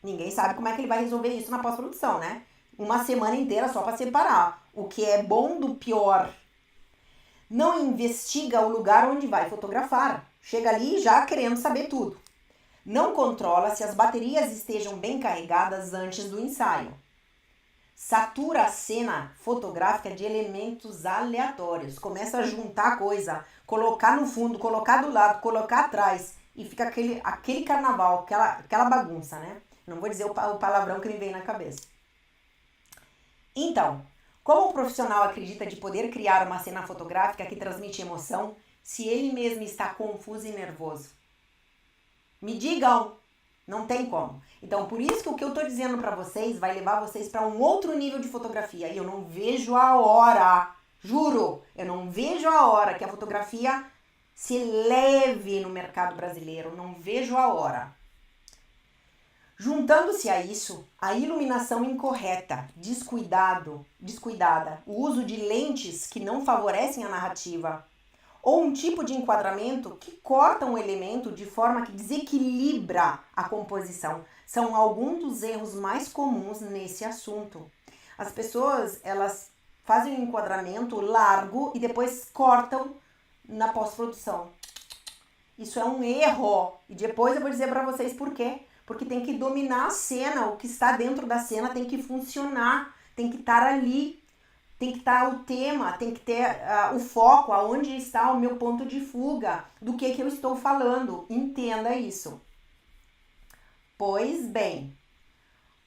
Ninguém sabe como é que ele vai resolver isso na pós-produção, né? Uma semana inteira só para separar o que é bom do pior. Não investiga o lugar onde vai fotografar. Chega ali já querendo saber tudo. Não controla se as baterias estejam bem carregadas antes do ensaio. Satura a cena fotográfica de elementos aleatórios. Começa a juntar coisa, colocar no fundo, colocar do lado, colocar atrás. E fica aquele carnaval, aquela bagunça, né? Não vou dizer o palavrão que me vem na cabeça. Então, como o profissional acredita de poder criar uma cena fotográfica que transmite emoção se ele mesmo está confuso e nervoso? Me digam, não tem como. Então, por isso que o que eu estou dizendo para vocês vai levar vocês para um outro nível de fotografia. E eu não vejo a hora, juro, eu não vejo a hora que a fotografia se eleve no mercado brasileiro. Não vejo a hora. Juntando-se a isso, a iluminação incorreta, descuidada, o uso de lentes que não favorecem a narrativa, ou um tipo de enquadramento que corta um elemento de forma que desequilibra a composição, são alguns dos erros mais comuns nesse assunto. As pessoas, elas fazem um enquadramento largo e depois cortam na pós-produção. Isso é um erro. E depois eu vou dizer para vocês por quê. Porque tem que dominar a cena, o que está dentro da cena tem que funcionar, tem que estar ali, tem que estar o tema, tem que ter o foco, aonde está o meu ponto de fuga, do que eu estou falando. Entenda isso. Pois bem,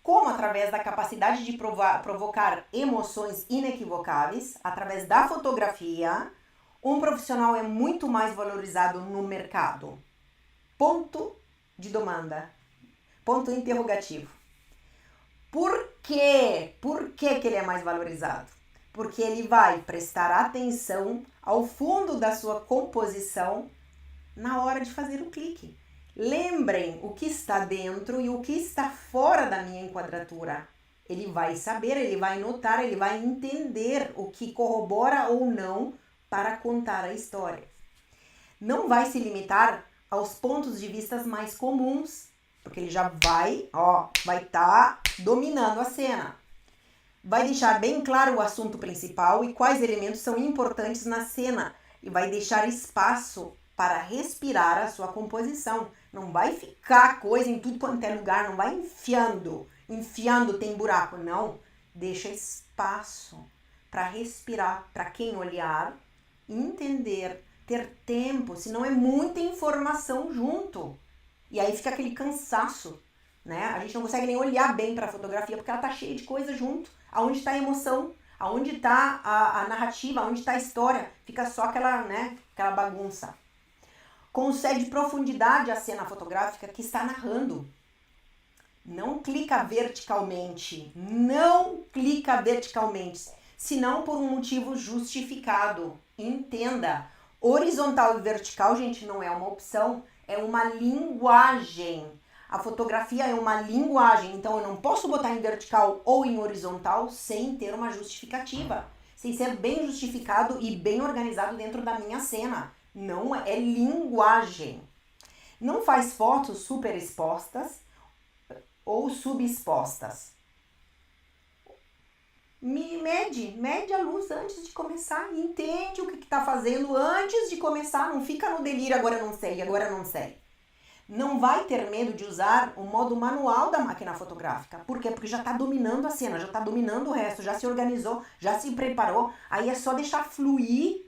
como através da capacidade de provocar emoções inequivocáveis, através da fotografia, um profissional é muito mais valorizado no mercado. Ponto de demanda. Ponto interrogativo. Por quê? Por que ele é mais valorizado? Porque ele vai prestar atenção ao fundo da sua composição na hora de fazer o clique. Lembrem o que está dentro e o que está fora da minha enquadratura. Ele vai saber, ele vai notar, ele vai entender o que corrobora ou não para contar a história. Não vai se limitar aos pontos de vista mais comuns, porque ele já vai estar dominando a cena. Vai deixar bem claro o assunto principal e quais elementos são importantes na cena. E vai deixar espaço para respirar a sua composição. Não vai ficar coisa em tudo quanto é lugar, não vai enfiando tem buraco. Não, deixa espaço para respirar, para quem olhar, entender, ter tempo, senão é muita informação junto. E aí fica aquele cansaço, né? A gente não consegue nem olhar bem para a fotografia porque ela tá cheia de coisa junto. Aonde está a emoção, aonde está a narrativa, aonde está a história. Fica só aquela bagunça. Concede profundidade à cena fotográfica que está narrando. Não clica verticalmente, senão por um motivo justificado. Entenda, horizontal e vertical, gente, não é uma opção. É uma linguagem. A fotografia é uma linguagem. Então, eu não posso botar em vertical ou em horizontal sem ter uma justificativa. Sem ser bem justificado e bem organizado dentro da minha cena. Não é linguagem. Não faz fotos super expostas ou subexpostas. Mede a luz antes de começar, entende o que está fazendo antes de começar, não fica no delírio, agora não sei. Não vai ter medo de usar o modo manual da máquina fotográfica. Por quê? Porque já está dominando a cena, já está dominando o resto, já se organizou, já se preparou, aí é só deixar fluir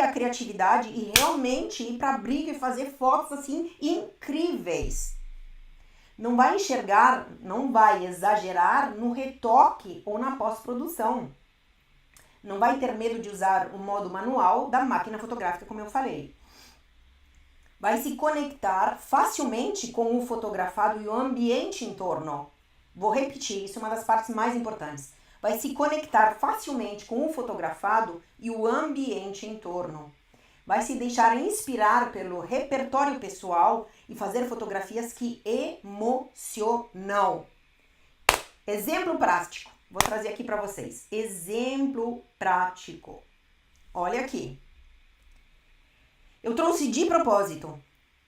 a criatividade e realmente ir para a briga e fazer fotos assim incríveis. Não vai exagerar no retoque ou na pós-produção. Não vai ter medo de usar o modo manual da máquina fotográfica, como eu falei. Vai se conectar facilmente com o fotografado e o ambiente em torno. Vou repetir, isso é uma das partes mais importantes. Vai se conectar facilmente com o fotografado e o ambiente em torno. Vai se deixar inspirar pelo repertório pessoal e fazer fotografias que emocionam. Exemplo prático. Vou trazer aqui para vocês. Exemplo prático. Olha aqui. Eu trouxe de propósito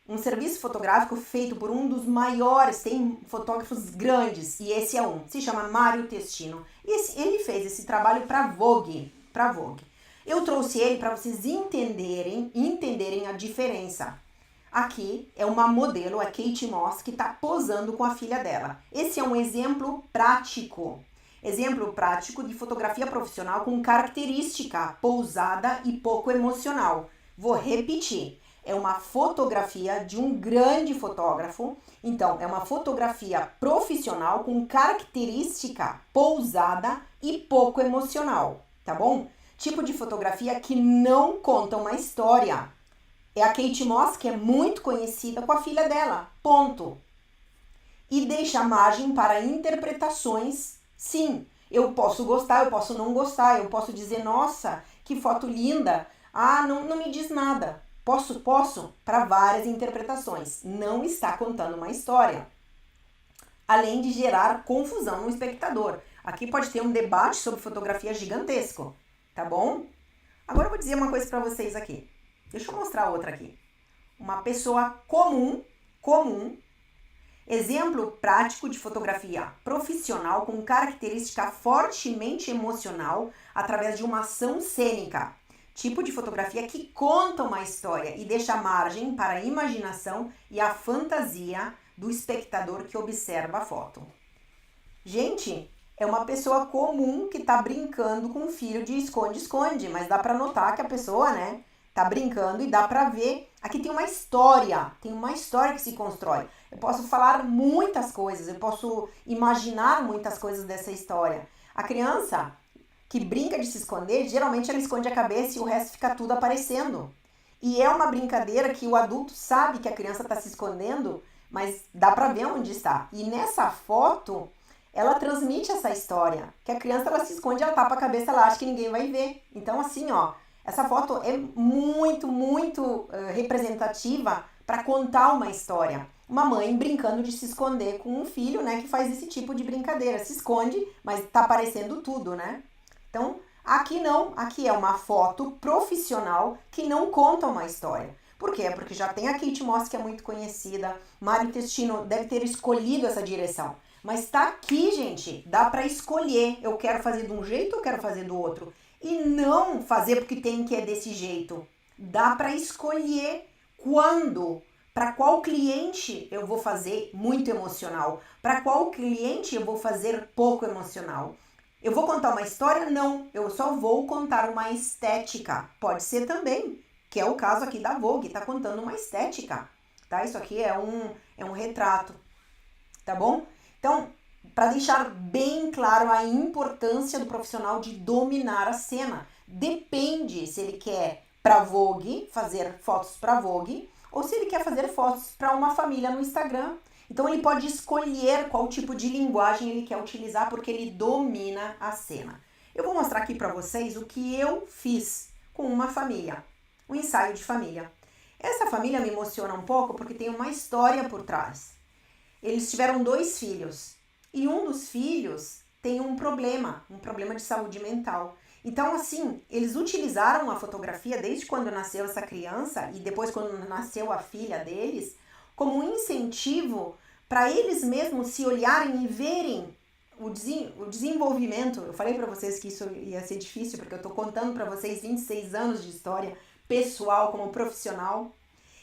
um serviço fotográfico feito por um dos maiores, tem fotógrafos grandes, e esse é um, se chama Mário Testino. E ele fez esse trabalho para Vogue. Eu trouxe ele para vocês entenderem a diferença. Aqui é uma modelo, a Kate Moss, que está posando com a filha dela. Esse é um exemplo prático. Exemplo prático de fotografia profissional com característica pousada e pouco emocional. Vou repetir. É uma fotografia de um grande fotógrafo. Então, é uma fotografia profissional com característica pousada e pouco emocional, tá bom? Tipo de fotografia que não conta uma história. É a Kate Moss, que é muito conhecida, com a filha dela, ponto. E deixa margem para interpretações, sim. Eu posso gostar, eu posso não gostar, eu posso dizer, nossa, que foto linda. Ah, não me diz nada. Posso, para várias interpretações. Não está contando uma história. Além de gerar confusão no espectador. Aqui pode ter um debate sobre fotografia gigantesco, tá bom? Agora eu vou dizer uma coisa para vocês aqui. Deixa eu mostrar outra aqui. Uma pessoa comum, exemplo prático de fotografia profissional com característica fortemente emocional através de uma ação cênica. Tipo de fotografia que conta uma história e deixa margem para a imaginação e a fantasia do espectador que observa a foto. Gente, é uma pessoa comum que está brincando com um filho de esconde-esconde, mas dá para notar que a pessoa, né, tá brincando e dá para ver. Aqui tem uma história que se constrói. Eu posso falar muitas coisas, eu posso imaginar muitas coisas dessa história. A criança que brinca de se esconder, geralmente ela esconde a cabeça e o resto fica tudo aparecendo. E é uma brincadeira que o adulto sabe que a criança está se escondendo, mas dá para ver onde está. E nessa foto, ela transmite essa história, que a criança ela se esconde, ela tapa a cabeça, ela acha que ninguém vai ver. Então assim, ó, essa foto é muito representativa para contar uma história. Uma mãe brincando de se esconder com um filho, né, que faz esse tipo de brincadeira. Se esconde, mas tá aparecendo tudo, né? Então, aqui não. Aqui é uma foto profissional que não conta uma história. Por quê? Porque já tem a Kate Moss, que é muito conhecida. Mário Testino deve ter escolhido essa direção. Mas tá aqui, gente. Dá para escolher. Eu quero fazer de um jeito ou eu quero fazer do outro. E não fazer porque tem que é desse jeito. Dá para escolher quando, para qual cliente eu vou fazer muito emocional, para qual cliente eu vou fazer pouco emocional. Eu vou contar uma história? Não, eu só vou contar uma estética. Pode ser também, que é o caso aqui da Vogue, tá contando uma estética, tá? Isso aqui é um retrato, tá bom? Então, para deixar bem claro a importância do profissional de dominar a cena. Depende se ele quer para Vogue, fazer fotos para Vogue, ou se ele quer fazer fotos para uma família no Instagram. Então ele pode escolher qual tipo de linguagem ele quer utilizar porque ele domina a cena. Eu vou mostrar aqui para vocês o que eu fiz com uma família, um ensaio de família. Essa família me emociona um pouco porque tem uma história por trás. Eles tiveram 2 filhos e um dos filhos tem um problema de saúde mental. Então, assim, eles utilizaram a fotografia desde quando nasceu essa criança e depois quando nasceu a filha deles, como um incentivo para eles mesmos se olharem e verem o desenvolvimento. Eu falei para vocês que isso ia ser difícil, porque eu estou contando para vocês 26 anos de história pessoal como profissional.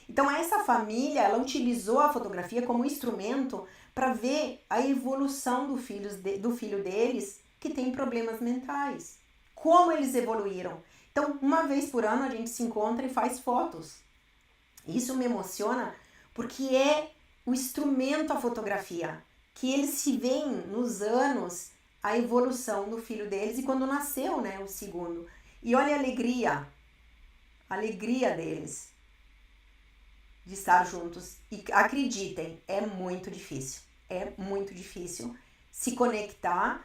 Então, essa família, ela utilizou a fotografia como instrumento para ver a evolução do filho deles, que tem problemas mentais. Como eles evoluíram. Então, uma vez por ano, a gente se encontra e faz fotos. Isso me emociona porque é o instrumento, a fotografia, que eles se veem nos anos a evolução do filho deles e quando nasceu, né, o segundo. E olha a alegria deles de estar juntos. E acreditem, é muito difícil se conectar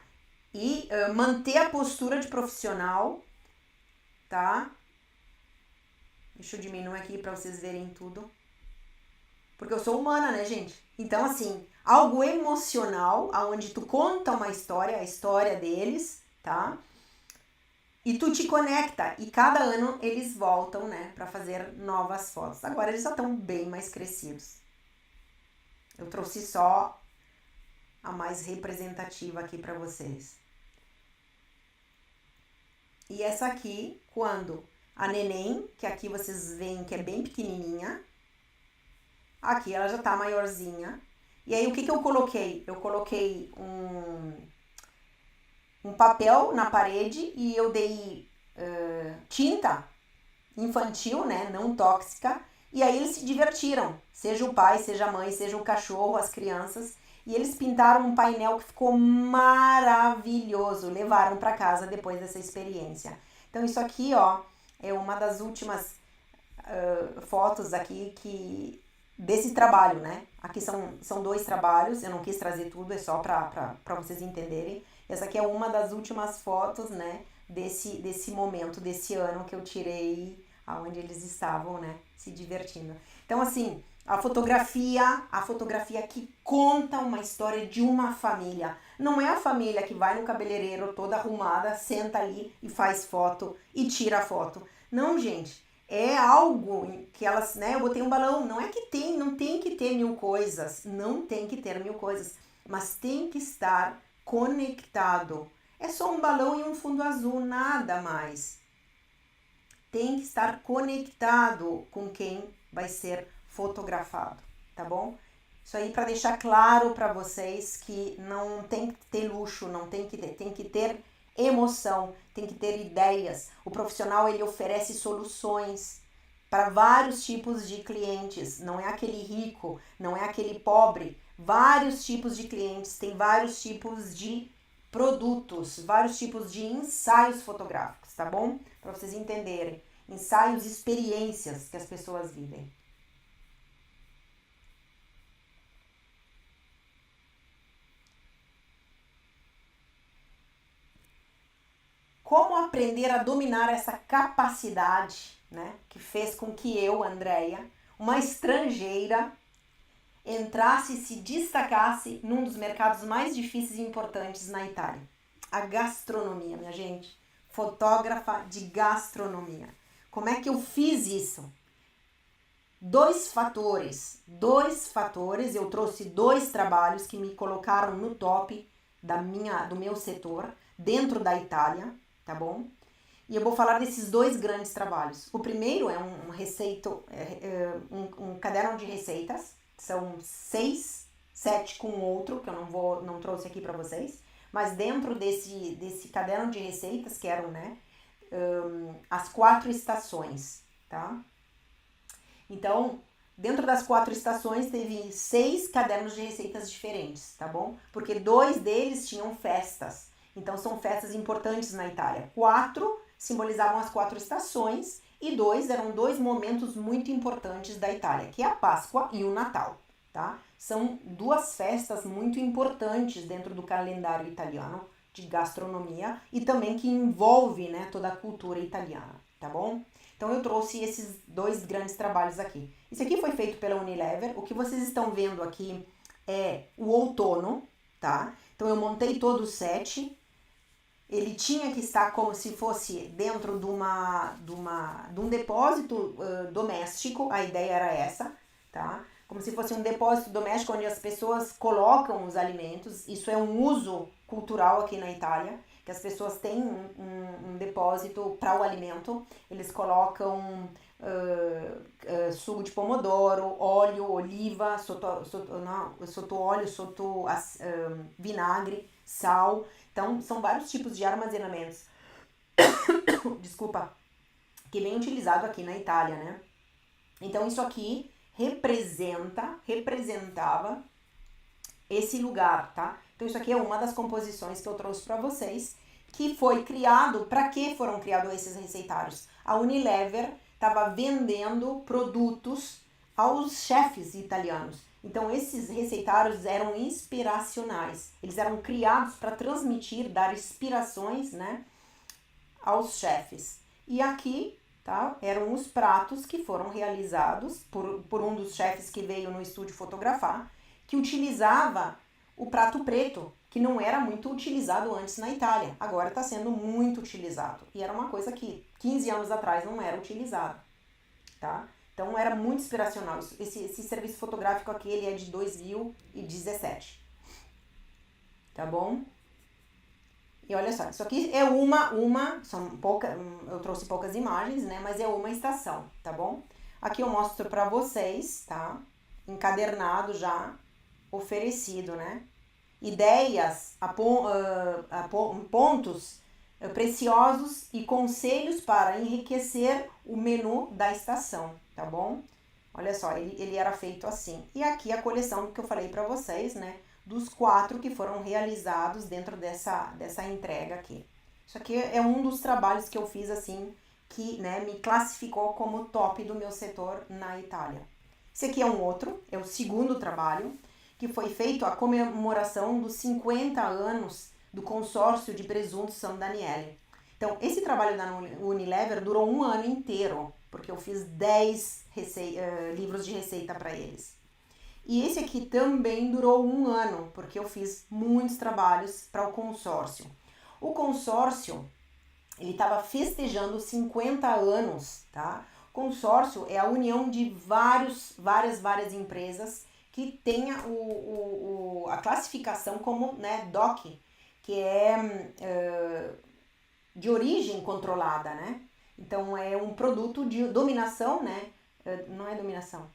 e manter a postura de profissional, tá? Deixa eu diminuir aqui para vocês verem tudo. Porque eu sou humana, né, gente? Então, assim, algo emocional, aonde tu conta uma história, a história deles, tá? E tu te conecta. E cada ano eles voltam, né, pra fazer novas fotos. Agora eles já estão bem mais crescidos. Eu trouxe só a mais representativa aqui pra vocês. E essa aqui, quando a neném, que aqui vocês veem que é bem pequenininha, aqui ela já tá maiorzinha. E aí o que eu coloquei? Eu coloquei um papel na parede e eu dei tinta infantil, né, não tóxica. E aí eles se divertiram, seja o pai, seja a mãe, seja o cachorro, as crianças. E eles pintaram um painel que ficou maravilhoso, levaram para casa depois dessa experiência. Então isso aqui, ó, é uma das últimas fotos aqui desse trabalho, né? Aqui são 2 trabalhos, eu não quis trazer tudo, é só para vocês entenderem. Essa aqui é uma das últimas fotos, né, desse momento, desse ano que eu tirei, aonde eles estavam, né, se divertindo. Então, assim, a fotografia que conta uma história de uma família. Não é a família que vai no cabeleireiro toda arrumada, senta ali e faz foto e tira a foto. Não, gente. É algo que elas, né? Eu botei um balão. Não é que não tem que ter 1000 coisas. Não tem que ter 1000 coisas. Mas tem que estar conectado. É só um balão e um fundo azul, nada mais. Tem que estar conectado com quem vai ser fotografado, tá bom? Isso aí para deixar claro para vocês que não tem que ter luxo, não tem que ter emoção, tem que ter ideias. O profissional ele oferece soluções para vários tipos de clientes, não é aquele rico, não é aquele pobre, vários tipos de clientes, tem vários tipos de produtos, vários tipos de ensaios fotográficos, tá bom? Para vocês entenderem, ensaios, experiências que as pessoas vivem. Como aprender a dominar essa capacidade, né, que fez com que eu, Andréia, uma estrangeira, entrasse e se destacasse num dos mercados mais difíceis e importantes na Itália. A gastronomia, minha gente. Fotógrafa de gastronomia. Como é que eu fiz isso? Dois fatores, eu trouxe 2 trabalhos que me colocaram no top do meu setor, dentro da Itália, tá bom? E eu vou falar desses 2 grandes trabalhos. O primeiro é um caderno de receitas, são 6, 7 com outro, que eu não trouxe aqui para vocês, mas dentro desse caderno de receitas, que eram, né, as 4 estações, tá? Então, dentro das 4 estações, teve 6 cadernos de receitas diferentes, tá bom? Porque 2 deles tinham festas. Então, são festas importantes na Itália. 4 simbolizavam as 4 estações e 2 eram 2 momentos muito importantes da Itália, que é a Páscoa e o Natal, tá? São 2 festas muito importantes dentro do calendário italiano de gastronomia e também que envolve, né, toda a cultura italiana, tá bom? Então eu trouxe esses 2 grandes trabalhos aqui. Isso aqui foi feito pela Unilever. O que vocês estão vendo aqui é o outono, tá? Então eu montei todo o set. Ele tinha que estar como se fosse dentro de um depósito doméstico. A ideia era essa, tá? Como se fosse um depósito doméstico onde as pessoas colocam os alimentos. Isso é um uso cultural aqui na Itália, que as pessoas têm um depósito para o alimento. Eles colocam suco de pomodoro, óleo, oliva, vinagre, sal. Então, são vários tipos de armazenamentos, desculpa, que vem utilizado aqui na Itália, né? Então, isso aqui representava esse lugar, tá? Então, isso aqui é uma das composições que eu trouxe para vocês, que foi criado, para que foram criados esses receitários? A Unilever estava vendendo produtos aos chefes italianos. Então, esses receitários eram inspiracionais. Eles eram criados para transmitir, dar inspirações, né, aos chefes. E aqui tá? Eram os pratos que foram realizados por um dos chefes que veio no estúdio fotografar, que utilizava o prato preto, que não era muito utilizado antes na Itália. Agora está sendo muito utilizado. E era uma coisa que 15 anos atrás não era utilizado, tá? Então era muito inspiracional. Esse serviço fotográfico aqui, ele é de 2017. Tá bom? E olha só, isso aqui é eu trouxe poucas imagens, né? Mas é uma estação, tá bom? Aqui eu mostro pra vocês, tá? Encadernado já, oferecido, né? Ideias, pontos preciosos e conselhos para enriquecer o menu da estação, tá bom? Olha só, ele era feito assim. E aqui a coleção que eu falei pra vocês, né? Dos 4 que foram realizados dentro dessa entrega aqui. Isso aqui é um dos trabalhos que eu fiz assim, que, né, me classificou como top do meu setor na Itália. Esse aqui é um outro, é o segundo trabalho, que foi feito a comemoração dos 50 anos do consórcio de presuntos San Daniele. Então, esse trabalho da Unilever durou um ano inteiro, porque eu fiz 10 livros de receita para eles. E esse aqui também durou um ano, porque eu fiz muitos trabalhos para o consórcio. O consórcio, ele estava festejando 50 anos, tá? Consórcio é a união de várias empresas que tem a classificação como, né, DOC, que é de origem controlada, né? Então é um produto de dominação, né? Não é dominação.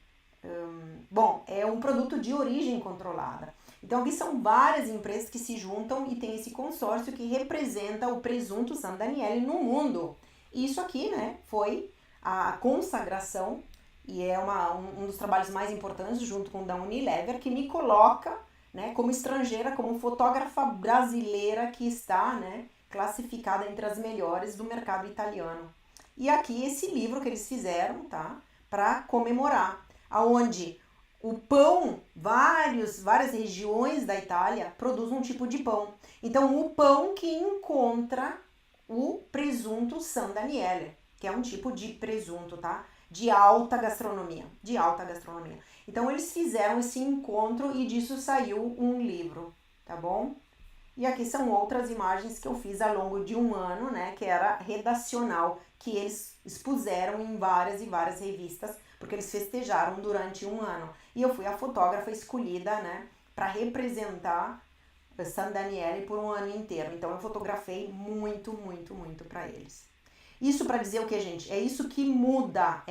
É um produto de origem controlada. Então aqui são várias empresas que se juntam e tem esse consórcio que representa o presunto San Daniele no mundo. E isso aqui, né, foi a consagração e é um dos trabalhos mais importantes junto com o da Unilever, que me coloca, né, como estrangeira, como fotógrafa brasileira que está, né, classificada entre as melhores do mercado italiano. E aqui esse livro que eles fizeram, tá, para comemorar, aonde o pão, várias regiões da Itália produzem um tipo de pão. Então, o pão que encontra o presunto San Daniele, que é um tipo de presunto, tá? De alta gastronomia, Então, eles fizeram esse encontro e disso saiu um livro, tá bom? E aqui são outras imagens que eu fiz ao longo de um ano, né? Que era redacional, que eles expuseram em várias revistas, porque eles festejaram durante um ano. E eu fui a fotógrafa escolhida, né, para representar San Daniele por um ano inteiro. Então eu fotografei muito para eles. Isso para dizer o que, gente? É isso que muda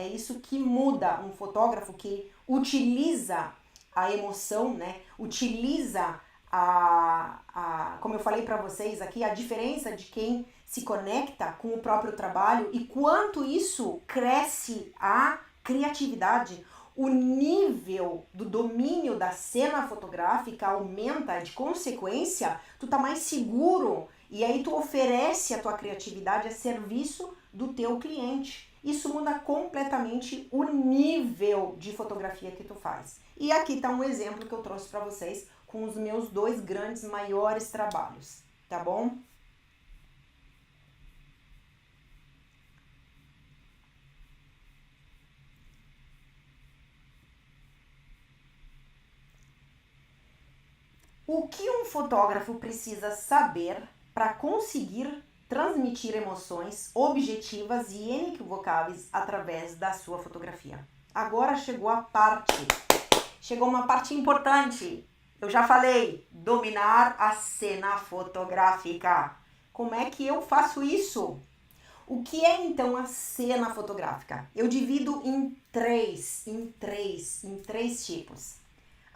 um fotógrafo que utiliza a emoção, né? Utiliza como eu falei para vocês aqui, a diferença de quem se conecta com o próprio trabalho e quanto isso cresce a criatividade, o nível do domínio da cena fotográfica aumenta, de consequência, tu tá mais seguro e aí tu oferece a tua criatividade a serviço do teu cliente. Isso muda completamente o nível de fotografia que tu faz. E aqui tá um exemplo que eu trouxe para vocês com os meus 2 grandes, maiores trabalhos, tá bom? O que um fotógrafo precisa saber para conseguir transmitir emoções objetivas e inequivocáveis através da sua fotografia? Agora chegou uma parte importante. Eu já falei, dominar a cena fotográfica. Como é que eu faço isso? O que é então a cena fotográfica? Eu divido em três tipos.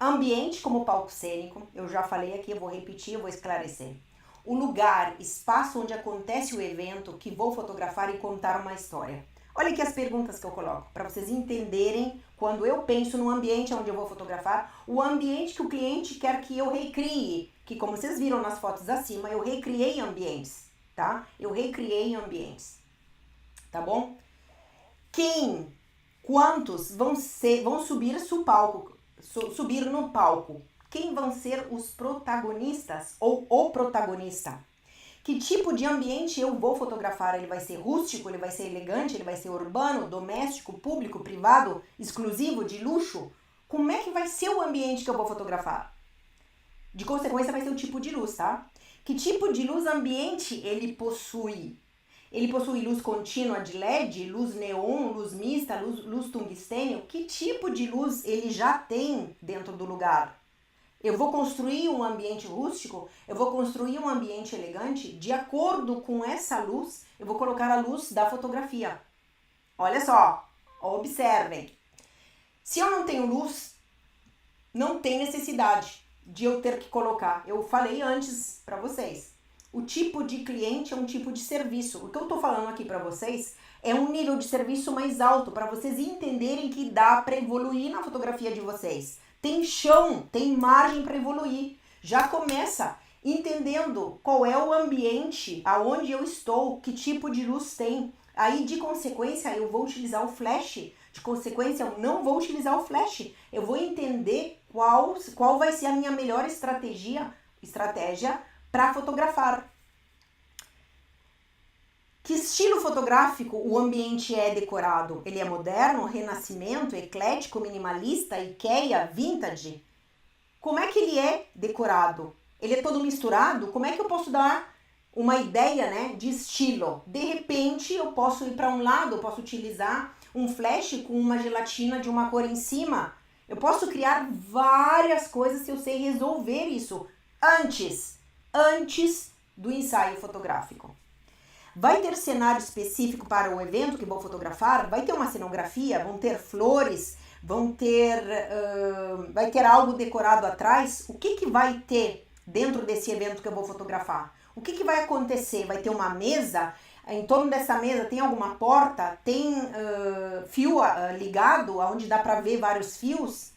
Ambiente como palco cênico, eu já falei aqui, eu vou repetir, eu vou esclarecer. O lugar, espaço onde acontece o evento que vou fotografar e contar uma história. Olha aqui as perguntas que eu coloco, para vocês entenderem, quando eu penso no ambiente onde eu vou fotografar, o ambiente que o cliente quer que eu recrie, que como vocês viram nas fotos acima, eu recriei ambientes, tá? Eu recriei ambientes, tá bom? Quantos vão subir no palco? Quem vão ser os protagonistas ou o protagonista? Que tipo de ambiente eu vou fotografar? Ele vai ser rústico, ele vai ser elegante, ele vai ser urbano, doméstico, público, privado, exclusivo, de luxo? Como é que vai ser o ambiente que eu vou fotografar? De consequência, vai ser o tipo de luz, tá? Que tipo de luz ambiente ele possui? Ele possui luz contínua de LED, luz neon, luz mista, luz tungstênio? Que tipo de luz ele já tem dentro do lugar? Eu vou construir um ambiente rústico, eu vou construir um ambiente elegante, de acordo com essa luz, eu vou colocar a luz da fotografia. Olha só, observem. Se eu não tenho luz, não tem necessidade de eu ter que colocar. Eu falei antes para vocês. O tipo de cliente é um tipo de serviço. O que eu tô falando aqui para vocês é um nível de serviço mais alto, para vocês entenderem que dá para evoluir na fotografia de vocês. Tem chão, tem margem para evoluir. Já começa entendendo qual é o ambiente, aonde eu estou, que tipo de luz tem. Aí, de consequência, eu vou utilizar o flash. De consequência, eu não vou utilizar o flash. Eu vou entender qual vai ser a minha melhor estratégia para fotografar. Que estilo fotográfico o ambiente é decorado? Ele é moderno, renascimento, eclético, minimalista, IKEA, vintage? Como é que ele é decorado? Ele é todo misturado? Como é que eu posso dar uma ideia, né, de estilo? De repente, eu posso ir para um lado, eu posso utilizar um flash com uma gelatina de uma cor em cima. Eu posso criar várias coisas se eu sei resolver isso antes do ensaio fotográfico. Vai ter cenário específico para o evento que vou fotografar? Vai ter uma cenografia? Vão ter flores? Vai ter algo decorado atrás? O que vai ter dentro desse evento que eu vou fotografar? O que vai acontecer? Vai ter uma mesa? Em torno dessa mesa tem alguma porta? Tem fio ligado, onde dá para ver vários fios?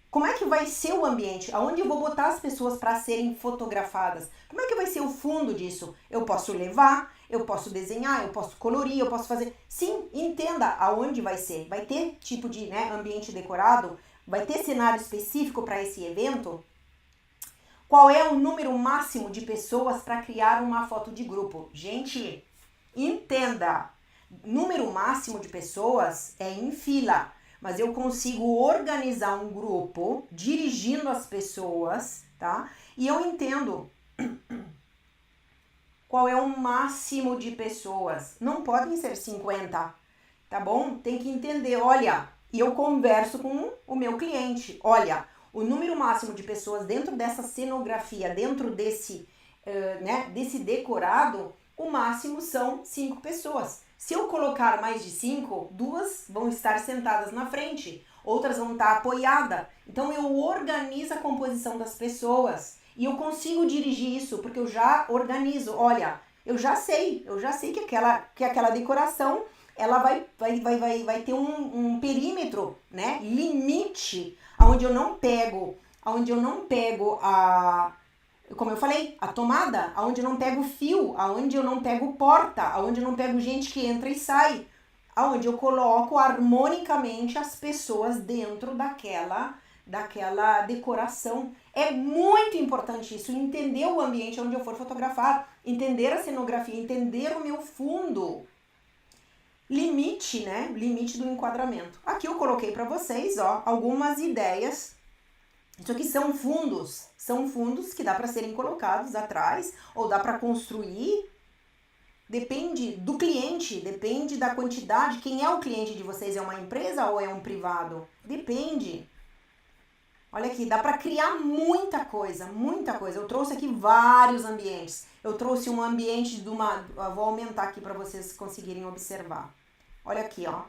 Como é que vai ser o ambiente? Aonde eu vou botar as pessoas para serem fotografadas? Como é que vai ser o fundo disso? Eu posso levar, eu posso desenhar, eu posso colorir, eu posso fazer... Sim, entenda aonde vai ser. Vai ter tipo de ambiente decorado? Vai ter cenário específico para esse evento? Qual é o número máximo de pessoas para criar uma foto de grupo? Gente, entenda. Número máximo de pessoas é em fila. Mas eu consigo organizar um grupo, dirigindo as pessoas, tá? E eu entendo qual é o máximo de pessoas. Não podem ser 50, tá bom? Tem que entender, olha, e eu converso com o meu cliente. Olha, o número máximo de pessoas dentro dessa cenografia, dentro desse decorado, o máximo são 5 pessoas. Se eu colocar mais de 5, 2 vão estar sentadas na frente, outras vão estar apoiadas. Então eu organizo a composição das pessoas e eu consigo dirigir isso porque eu já organizo. Olha, eu já sei que aquela decoração ela vai ter um perímetro, né, limite, onde eu não pego como eu falei, a tomada, aonde eu não pego fio, aonde eu não pego porta, aonde eu não pego gente que entra e sai, aonde eu coloco harmonicamente as pessoas dentro daquela decoração. É muito importante isso, entender o ambiente onde eu for fotografar, entender a cenografia, entender o meu fundo. Limite, né? Limite do enquadramento. Aqui eu coloquei para vocês, ó, algumas ideias. Isso aqui são fundos que dá para serem colocados atrás ou dá para construir. Depende do cliente, depende da quantidade. Quem é o cliente de vocês? É uma empresa ou é um privado? Depende. Olha aqui, dá para criar muita coisa, muita coisa. Eu trouxe aqui vários ambientes. Eu trouxe um ambiente vou aumentar aqui para vocês conseguirem observar. Olha aqui, ó.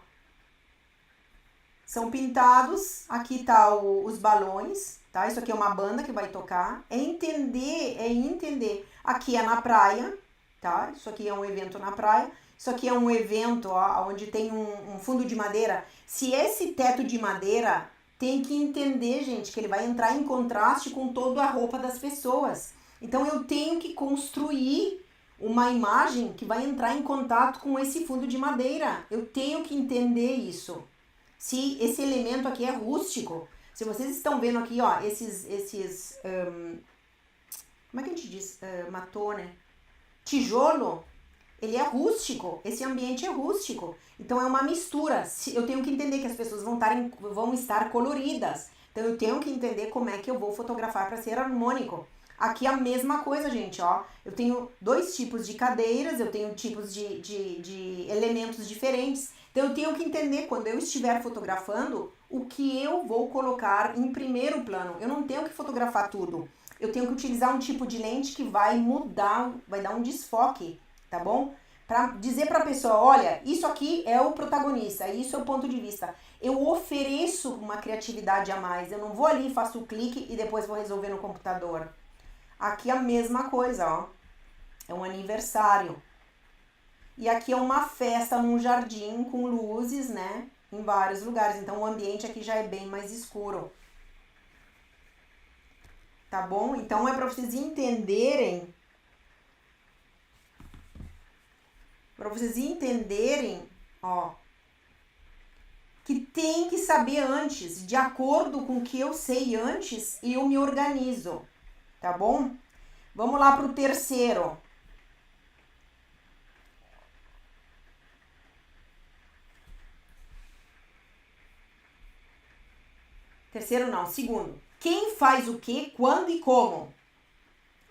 São pintados, aqui tá os balões, tá? Isso aqui é uma banda que vai tocar. É entender. Aqui é na praia, tá? Isso aqui é um evento na praia. Isso aqui é um evento, ó, onde tem um fundo de madeira. Se esse teto de madeira, tem que entender, gente, que ele vai entrar em contraste com toda a roupa das pessoas. Então, eu tenho que construir uma imagem que vai entrar em contato com esse fundo de madeira. Eu tenho que entender isso. Se esse elemento aqui é rústico, se vocês estão vendo aqui, ó, como é que a gente diz? Matô, né? Tijolo, ele é rústico, esse ambiente é rústico. Então é uma mistura. Eu tenho que entender que as pessoas vão estar coloridas. Então eu tenho que entender como é que eu vou fotografar para ser harmônico. Aqui a mesma coisa, gente, ó. Eu tenho 2 tipos de cadeiras, eu tenho tipos de elementos diferentes. Então eu tenho que entender quando eu estiver fotografando o que eu vou colocar em primeiro plano. Eu não tenho que fotografar tudo. Eu tenho que utilizar um tipo de lente que vai mudar, vai dar um desfoque, tá bom? Para dizer para a pessoa, olha, isso aqui é o protagonista, isso é o ponto de vista. Eu ofereço uma criatividade a mais. Eu não vou ali, faço o clique e depois vou resolver no computador. Aqui a mesma coisa, ó. É um aniversário. E aqui é uma festa num jardim com luzes, né? Em vários lugares. Então o ambiente aqui já é bem mais escuro. Tá bom? Então é para vocês entenderem. Para vocês entenderem, ó. Que tem que saber antes. De acordo com o que eu sei antes, eu me organizo. Tá bom? Vamos lá pro terceiro. Terceiro não, segundo. Quem faz o que, quando e como?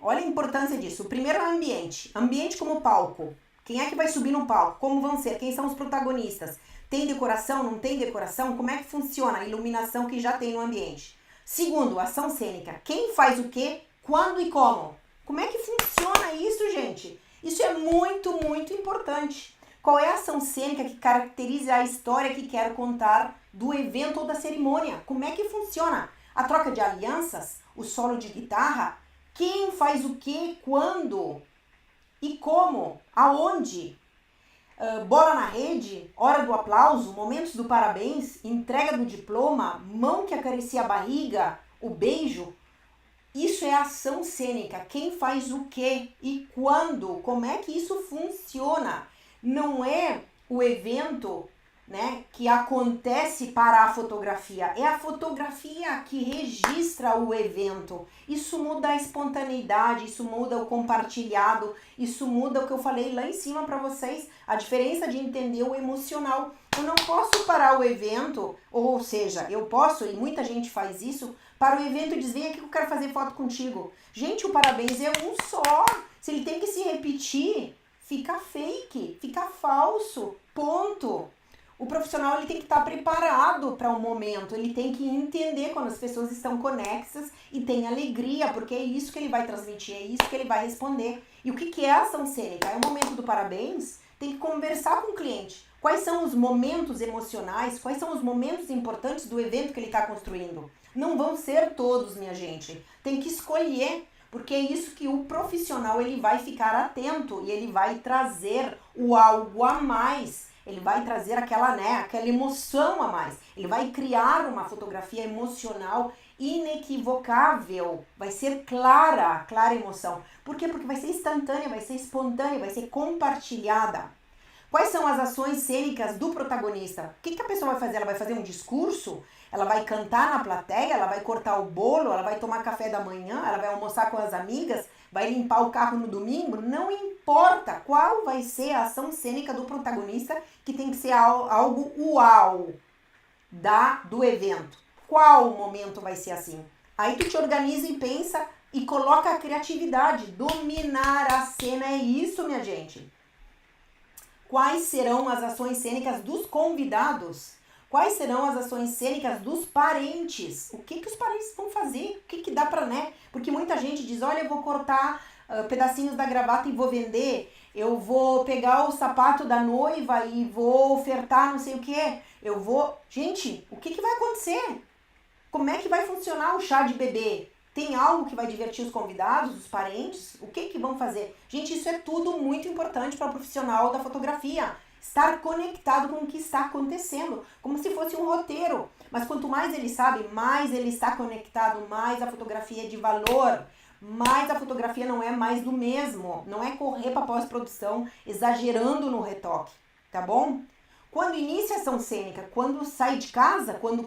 Olha a importância disso. O primeiro é o ambiente. Ambiente como palco. Quem é que vai subir no palco? Como vão ser? Quem são os protagonistas? Tem decoração? Não tem decoração? Como é que funciona a iluminação que já tem no ambiente? Segundo, ação cênica. Quem faz o que, quando e como? Como é que funciona isso, gente? Isso é muito, muito importante. Qual é a ação cênica que caracteriza a história que quero contar do evento ou da cerimônia? Como é que funciona? A troca de alianças? O solo de guitarra? Quem faz o que, quando e como? Aonde? Bola na rede? Hora do aplauso? Momentos do parabéns? Entrega do diploma? Mão que acaricia a barriga? O beijo? Isso é ação cênica. Quem faz o que e quando? Como é que isso funciona? Não é o evento, né, que acontece para a fotografia. É a fotografia que registra o evento. Isso muda a espontaneidade, isso muda o compartilhado, isso muda o que eu falei lá em cima para vocês, a diferença de entender o emocional. Eu não posso parar o evento, ou seja, eu posso, e muita gente faz isso, para o evento e diz, vem aqui que eu quero fazer foto contigo. Gente, o parabéns é um só. Se ele tem que se repetir, fica fake, fica falso, ponto. O profissional ele tem que estar preparado para um momento, ele tem que entender quando as pessoas estão conexas e tem alegria, porque é isso que ele vai transmitir, é isso que ele vai responder. E o que é a ação cênica? É o momento do parabéns, tem que conversar com o cliente. Quais são os momentos emocionais, quais são os momentos importantes do evento que ele está construindo? Não vão ser todos, minha gente. Tem que escolher, porque é isso que o profissional ele vai ficar atento e ele vai trazer o algo a mais. Ele vai trazer aquela emoção a mais. Ele vai criar uma fotografia emocional inequivocável. Vai ser clara emoção. Por quê? Porque vai ser instantânea, vai ser espontânea, vai ser compartilhada. Quais são as ações cênicas do protagonista? O que a pessoa vai fazer? Ela vai fazer um discurso? Ela vai cantar na plateia? Ela vai cortar o bolo? Ela vai tomar café da manhã? Ela vai almoçar com as amigas? Vai limpar o carro no domingo? Não importa qual vai ser a ação cênica do protagonista, que tem que ser algo uau do evento. Qual momento vai ser assim? Aí tu te organiza e pensa e coloca a criatividade. Dominar a cena é isso, minha gente. Quais serão as ações cênicas dos convidados? Quais serão as ações cênicas dos parentes? O que os parentes vão fazer? O que dá pra, né? Porque muita gente diz, olha, eu vou cortar pedacinhos da gravata e vou vender. Eu vou pegar o sapato da noiva e vou ofertar não sei o quê. Gente, o que vai acontecer? Como é que vai funcionar o chá de bebê? Tem algo que vai divertir os convidados, os parentes? O que vão fazer? Gente, isso é tudo muito importante para o profissional da fotografia. Estar conectado com o que está acontecendo, como se fosse um roteiro. Mas quanto mais ele sabe, mais ele está conectado, mais a fotografia é de valor. Mais a fotografia não é mais do mesmo. Não é correr para pós-produção exagerando no retoque, tá bom? Quando inicia a ação cênica, quando sai de casa, quando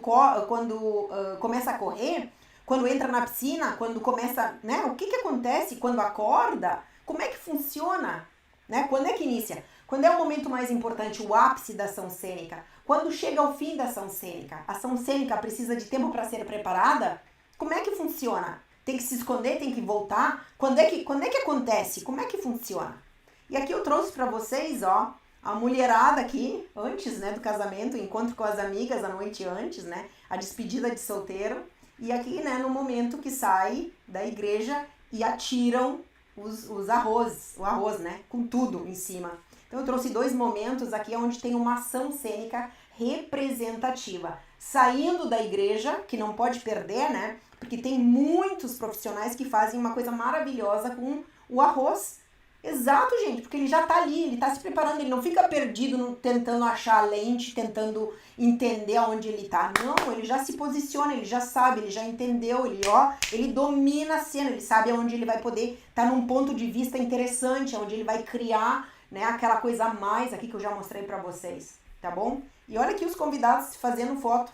começa a correr, quando entra na piscina, quando começa, né? O que acontece quando acorda? Como é que funciona? Né? Quando é que inicia? Quando é o momento mais importante, o ápice da ação cênica? Quando chega ao fim da ação cênica? A ação cênica precisa de tempo para ser preparada? Como é que funciona? Tem que se esconder, tem que voltar? Quando é que acontece? Como é que funciona? E aqui eu trouxe para vocês, ó, a mulherada aqui, antes, né, do casamento, o encontro com as amigas a noite antes, né, a despedida de solteiro. E aqui, né, no momento que sai da igreja e atiram o arroz, né, com tudo em cima. Então eu trouxe 2 momentos aqui onde tem uma ação cênica representativa. Saindo da igreja, que não pode perder, né, porque tem muitos profissionais que fazem uma coisa maravilhosa com o arroz. Exato, gente, porque ele já tá ali, ele tá se preparando, ele não fica perdido tentando achar a lente, tentando entender aonde ele tá. Não, ele já se posiciona, ele já sabe, ele já entendeu, ele domina a cena, ele sabe aonde ele vai poder estar num ponto de vista interessante, onde ele vai criar, né, aquela coisa a mais aqui que eu já mostrei pra vocês, tá bom? E olha aqui os convidados fazendo foto.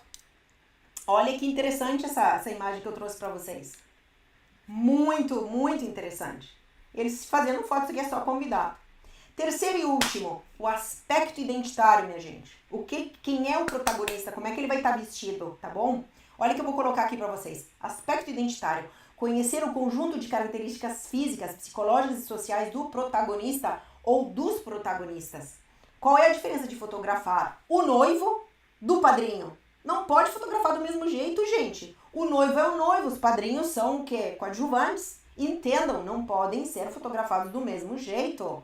Olha que interessante essa imagem que eu trouxe pra vocês. Muito, muito interessante. Eles fazendo fotos aqui é só convidado. Terceiro e último, o aspecto identitário, minha gente. Quem é o protagonista, como é que ele vai estar vestido, tá bom? Olha que eu vou colocar aqui para vocês. Aspecto identitário. Conhecer o conjunto de características físicas, psicológicas e sociais do protagonista ou dos protagonistas. Qual é a diferença de fotografar o noivo do padrinho? Não pode fotografar do mesmo jeito, gente. O noivo é o noivo, os padrinhos são o quê? Coadjuvantes. Entendam, não podem ser fotografados do mesmo jeito.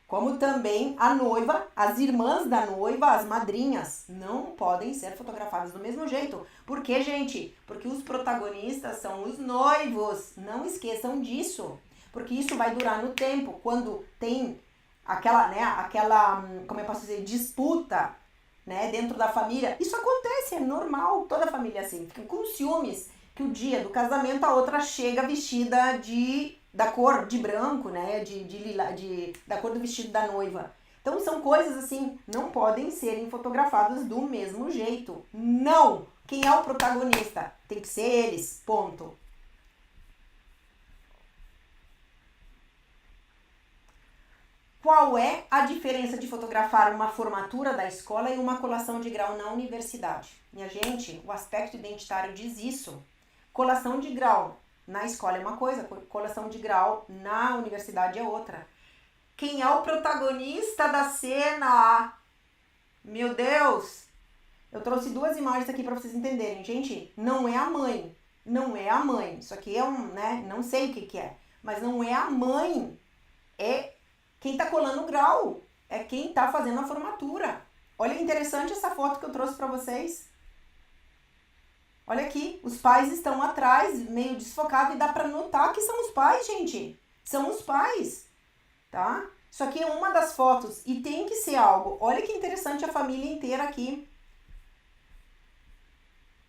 Como também a noiva, as irmãs da noiva, as madrinhas, não podem ser fotografadas do mesmo jeito. Por quê, gente? Porque os protagonistas são os noivos. Não esqueçam disso. Porque isso vai durar no tempo. Quando tem aquela, como eu posso dizer, disputa, né, dentro da família. Isso acontece, é normal, toda a família é assim. Fica com ciúmes que o dia do casamento a outra chega vestida da cor de branco, né, da cor do vestido da noiva. Então são coisas assim, não podem serem fotografadas do mesmo jeito. Não! Quem é o protagonista? Tem que ser eles, ponto. Qual é a diferença de fotografar uma formatura da escola e uma colação de grau na universidade? Minha gente, o aspecto identitário diz isso. Colação de grau na escola é uma coisa, colação de grau na universidade é outra. Quem é o protagonista da cena? Meu Deus! Eu trouxe 2 imagens aqui para vocês entenderem. Gente, não é a mãe. Não é a mãe. Isso aqui é né? Não sei o que é. Mas não é a mãe. É quem tá colando o grau. É quem tá fazendo a formatura. Olha que interessante essa foto que eu trouxe para vocês. Olha aqui, os pais estão atrás, meio desfocado, e dá pra notar que são os pais, gente. São os pais, tá? Isso aqui é uma das fotos e tem que ser algo. Olha que interessante a família inteira aqui.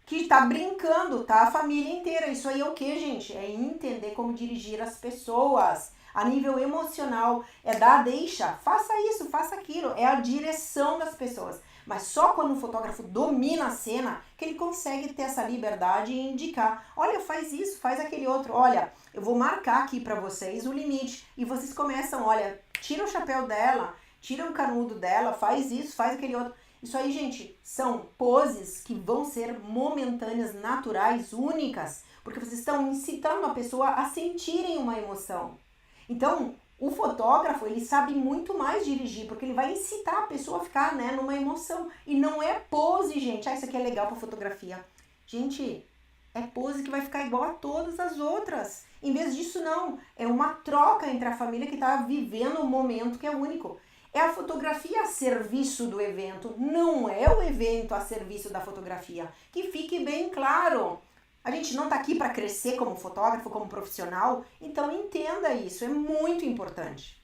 Que tá brincando, tá? A família inteira. Isso aí é o que, gente? É entender como dirigir as pessoas. A nível emocional, é dar a deixa. Faça isso, faça aquilo. É a direção das pessoas. Mas só quando o fotógrafo domina a cena que ele consegue ter essa liberdade e indicar. Olha, faz isso, faz aquele outro. Olha, eu vou marcar aqui para vocês o limite. E vocês começam, olha, tira o chapéu dela, tira o canudo dela, faz isso, faz aquele outro. Isso aí, gente, são poses que vão ser momentâneas, naturais, únicas. Porque vocês estão incitando a pessoa a sentirem uma emoção. Então, o fotógrafo, ele sabe muito mais dirigir, porque ele vai incitar a pessoa a ficar, né, numa emoção. E não é pose, gente. Ah, isso aqui é legal para fotografia. Gente, é pose que vai ficar igual a todas as outras. Em vez disso, não. É uma troca entre a família que está vivendo um momento que é único. É a fotografia a serviço do evento, não é o evento a serviço da fotografia. Que fique bem claro. A gente não está aqui para crescer como fotógrafo, como profissional, então entenda isso, é muito importante.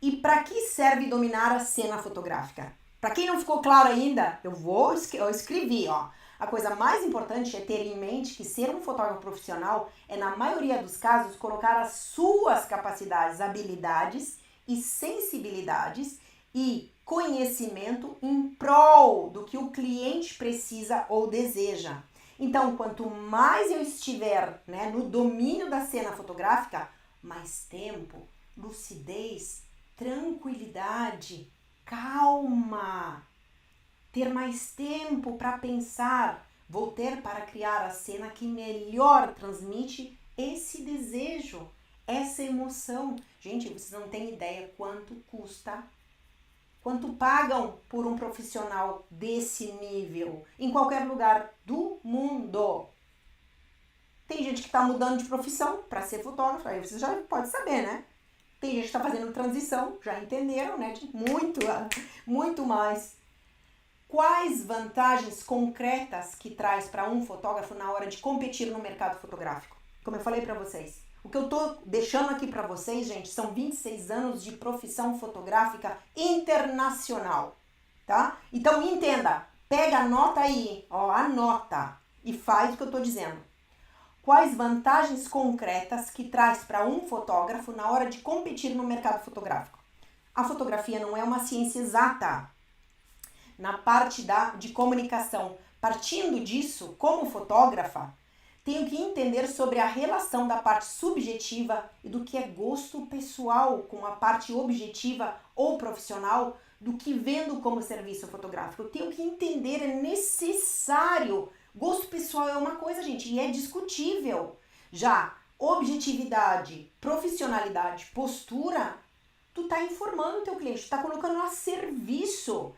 E para que serve dominar a cena fotográfica? Para quem não ficou claro ainda, eu escrevi, ó. A coisa mais importante é ter em mente que ser um fotógrafo profissional é, na maioria dos casos, colocar as suas capacidades, habilidades e sensibilidades e conhecimento em prol do que o cliente precisa ou deseja. Então, quanto mais eu estiver, né, no domínio da cena fotográfica, mais tempo, lucidez, tranquilidade, calma. Ter mais tempo para pensar. Vou ter para criar a cena que melhor transmite esse desejo, essa emoção. Gente, vocês não têm ideia quanto custa, quanto pagam por um profissional desse nível, em qualquer lugar do mundo. Tem gente que está mudando de profissão para ser fotógrafo, aí você já pode saber, né? Tem gente que está fazendo transição, já entenderam, né? De muito mais. Quais vantagens concretas que traz para um fotógrafo na hora de competir no mercado fotográfico? Como eu falei para vocês, o que eu tô deixando aqui para vocês, gente, são 26 anos de profissão fotográfica internacional, tá? Então entenda, pega a nota aí, ó, anota e faz o que eu tô dizendo. Quais vantagens concretas que traz para um fotógrafo na hora de competir no mercado fotográfico? A fotografia não é uma ciência exata. Na parte de comunicação, partindo disso, como fotógrafa, tenho que entender sobre a relação da parte subjetiva e do que é gosto pessoal com a parte objetiva ou profissional do que vendo como serviço fotográfico. Eu tenho que entender, é necessário. Gosto pessoal é uma coisa, gente, e é discutível. Já objetividade, profissionalidade, postura, tu tá informando o teu cliente, tu tá colocando a serviço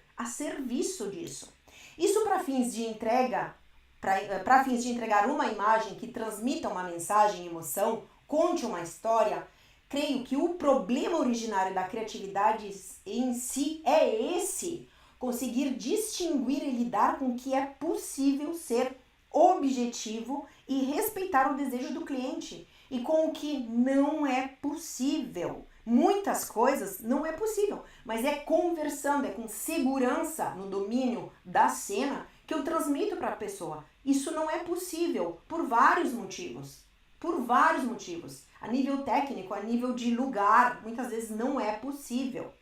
disso. Isso para fins de entrega, para fins de entregar uma imagem que transmita uma mensagem, emoção, conte uma história, creio que o problema originário da criatividade em si é esse, conseguir distinguir e lidar com o que é possível ser objetivo e respeitar o desejo do cliente e com o que não é possível. Muitas coisas não é possível, mas é conversando, é com segurança no domínio da cena que eu transmito para a pessoa. Isso não é possível por vários motivos. A nível técnico, a nível de lugar, muitas vezes não é possível.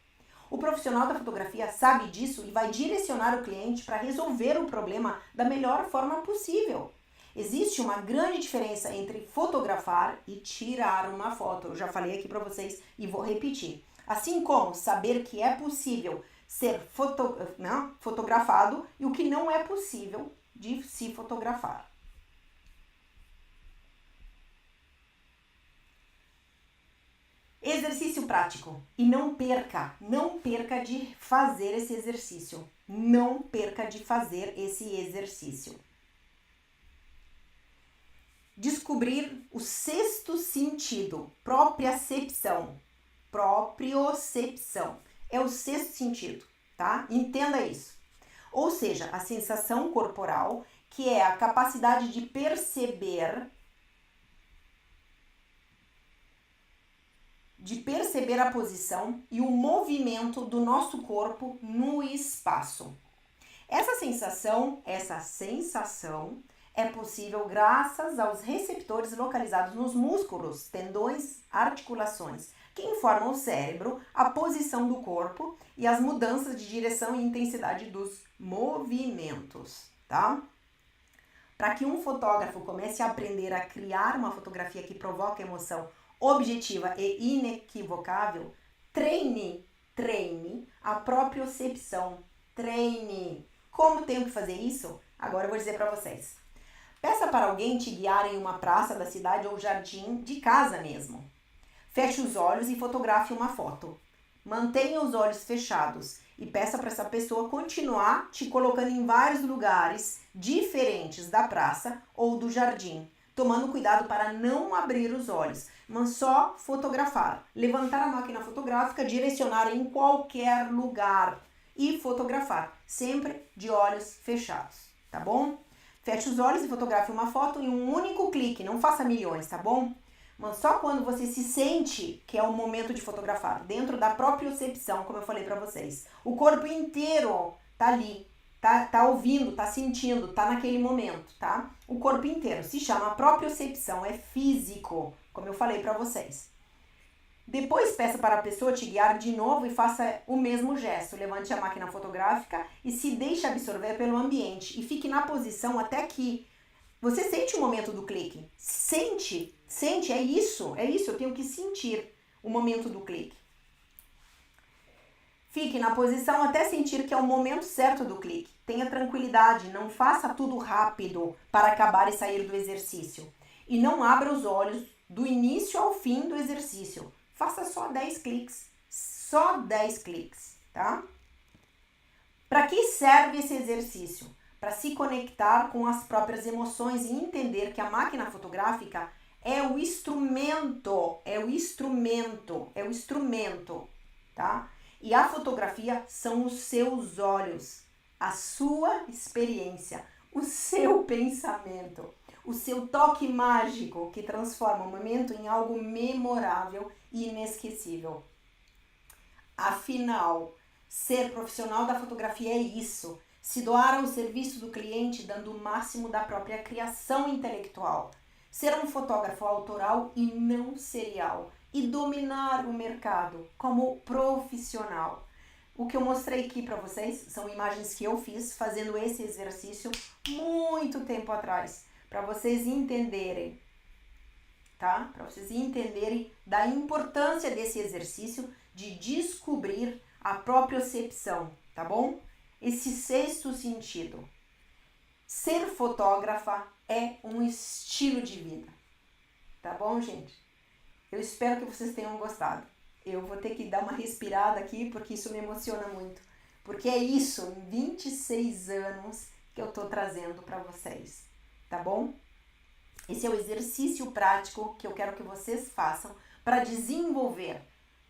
O profissional da fotografia sabe disso e vai direcionar o cliente para resolver o problema da melhor forma possível. Existe uma grande diferença entre fotografar e tirar uma foto. Eu já falei aqui para vocês e vou repetir. Assim como saber que é possível ser fotografado e o que não é possível de se fotografar. Exercício prático. E não perca de fazer esse exercício. Não perca de fazer esse exercício. Descobrir o sexto sentido, propriocepção. Propriocepção é o sexto sentido, tá? Entenda isso. Ou seja, a sensação corporal, que é a capacidade de perceber a posição e o movimento do nosso corpo no espaço. Essa sensação é possível graças aos receptores localizados nos músculos, tendões, articulações, que informam o cérebro, a posição do corpo e as mudanças de direção e intensidade dos movimentos, tá? Para que um fotógrafo comece a aprender a criar uma fotografia que provoca emoção objetiva e inequivocável, treine a propriocepção, treine. Como tenho que fazer isso? Agora eu vou dizer para vocês. Peça para alguém te guiar em uma praça da cidade ou jardim de casa mesmo. Feche os olhos e fotografe uma foto. Mantenha os olhos fechados e peça para essa pessoa continuar te colocando em vários lugares diferentes da praça ou do jardim, tomando cuidado para não abrir os olhos, mas só fotografar. Levantar a máquina fotográfica, direcionar em qualquer lugar e fotografar, sempre de olhos fechados, tá bom? Feche os olhos e fotografe uma foto em um único clique, não faça milhões, tá bom? Mas só quando você se sente que é o momento de fotografar, dentro da propriocepção, como eu falei para vocês. O corpo inteiro tá ali, tá ouvindo, tá sentindo, tá naquele momento, tá? O corpo inteiro se chama propriocepção, é físico, como eu falei para vocês. Depois peça para a pessoa te guiar de novo e faça o mesmo gesto. Levante a máquina fotográfica e se deixe absorver pelo ambiente e fique na posição até que Você sente o momento do clique. Sente, é isso, eu tenho que sentir o momento do clique. Fique na posição até sentir que é o momento certo do clique. Tenha tranquilidade, não faça tudo rápido para acabar e sair do exercício. E não abra os olhos do início ao fim do exercício. Faça só 10 cliques. Só 10 cliques, tá? Para que serve esse exercício? Para se conectar com as próprias emoções e entender que a máquina fotográfica é o instrumento, tá? E a fotografia são os seus olhos, a sua experiência, o seu pensamento, o seu toque mágico que transforma o momento em algo memorável e inesquecível. Afinal, ser profissional da fotografia é isso, se doar ao serviço do cliente dando o máximo da própria criação intelectual, ser um fotógrafo autoral e não serial, e dominar o mercado como profissional. O que eu mostrei aqui para vocês são imagens que eu fiz fazendo esse exercício muito tempo atrás, para vocês entenderem, tá? Para vocês entenderem da importância desse exercício de descobrir a propriocepção, tá bom? Esse sexto sentido. Ser fotógrafa é um estilo de vida, tá bom, gente? Eu espero que vocês tenham gostado. Eu vou ter que dar uma respirada aqui, porque isso me emociona muito. Porque é isso, em 26 anos, que eu tô trazendo para vocês, tá bom? Esse é o exercício prático que eu quero que vocês façam para desenvolver,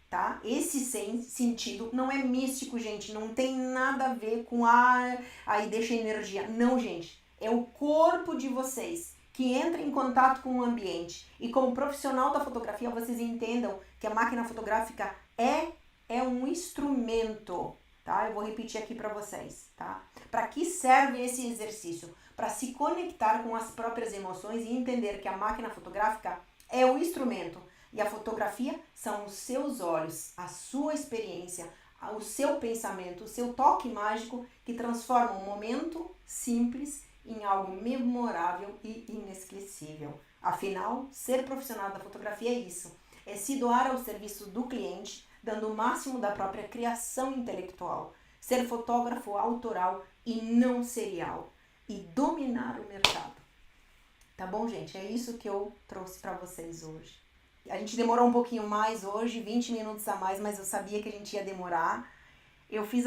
tá? Esse sentido não é místico, gente, não tem nada a ver com aí deixa energia. Não, gente, é o corpo de vocês que entra em contato com o ambiente. E como profissional da fotografia, vocês entendam que a máquina fotográfica é um instrumento, tá? Eu vou repetir aqui para vocês, tá? Para que serve esse exercício? Para se conectar com as próprias emoções e entender que a máquina fotográfica é o instrumento e a fotografia são os seus olhos, a sua experiência, o seu pensamento, o seu toque mágico que transforma um momento simples em algo memorável e inesquecível. Afinal, ser profissional da fotografia é isso, é se doar ao serviço do cliente, dando o máximo da própria criação intelectual, ser fotógrafo autoral e não serial, e dominar o mercado. Tá bom, gente? É isso que eu trouxe para vocês hoje. A gente demorou um pouquinho mais hoje, 20 minutos a mais, mas eu sabia que a gente ia demorar. Eu fiz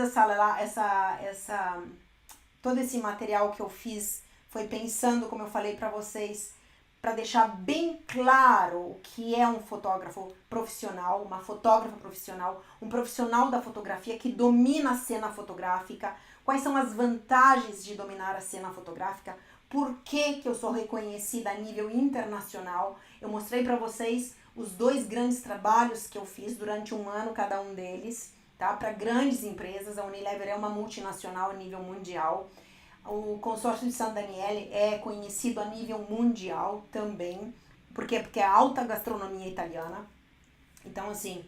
todo esse material que eu fiz foi pensando, como eu falei para vocês, para deixar bem claro o que é um fotógrafo profissional, uma fotógrafa profissional, um profissional da fotografia que domina a cena fotográfica, quais são as vantagens de dominar a cena fotográfica, por que eu sou reconhecida a nível internacional. Eu mostrei para vocês os 2 grandes trabalhos que eu fiz durante um ano, cada um deles, tá? Para grandes empresas. A Unilever é uma multinacional a nível mundial. O consórcio de San Daniele é conhecido a nível mundial também, porque é a alta gastronomia italiana. Então, assim,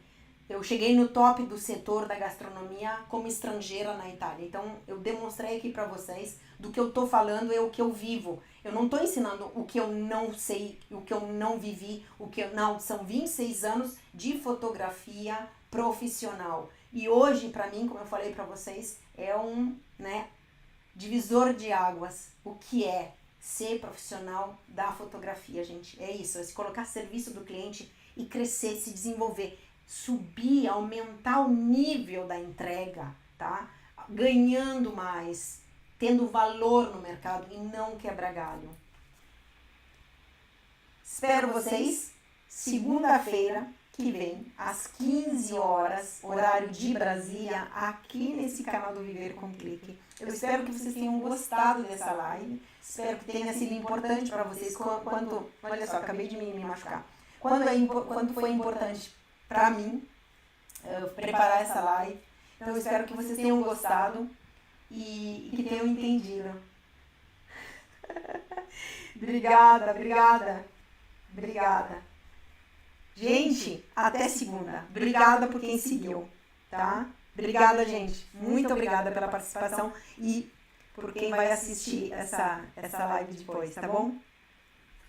eu cheguei no top do setor da gastronomia como estrangeira na Itália. Então, eu demonstrei aqui para vocês do que eu tô falando é o que eu vivo. Eu não tô ensinando o que eu não sei, o que eu não vivi, não, são 26 anos de fotografia profissional. E hoje, para mim, como eu falei para vocês, é um, divisor de águas. O que é ser profissional da fotografia, gente? É isso, é se colocar a serviço do cliente e crescer, se desenvolver, subir, aumentar o nível da entrega, tá? Ganhando mais, tendo valor no mercado e não quebrar galho. Espero vocês segunda-feira que vem, às 15 horas, horário de Brasília, aqui nesse canal do Viver com Clique. Eu espero que vocês tenham gostado dessa live, espero que tenha sido importante para vocês olha só, acabei de me machucar. Quando foi importante para mim preparar essa live. Então eu espero que vocês tenham gostado e que tenham entendido. Obrigada. Gente, até segunda. Obrigada por quem seguiu, tá? Obrigada, gente. Muito obrigada pela participação e por quem vai assistir essa live depois, tá bom?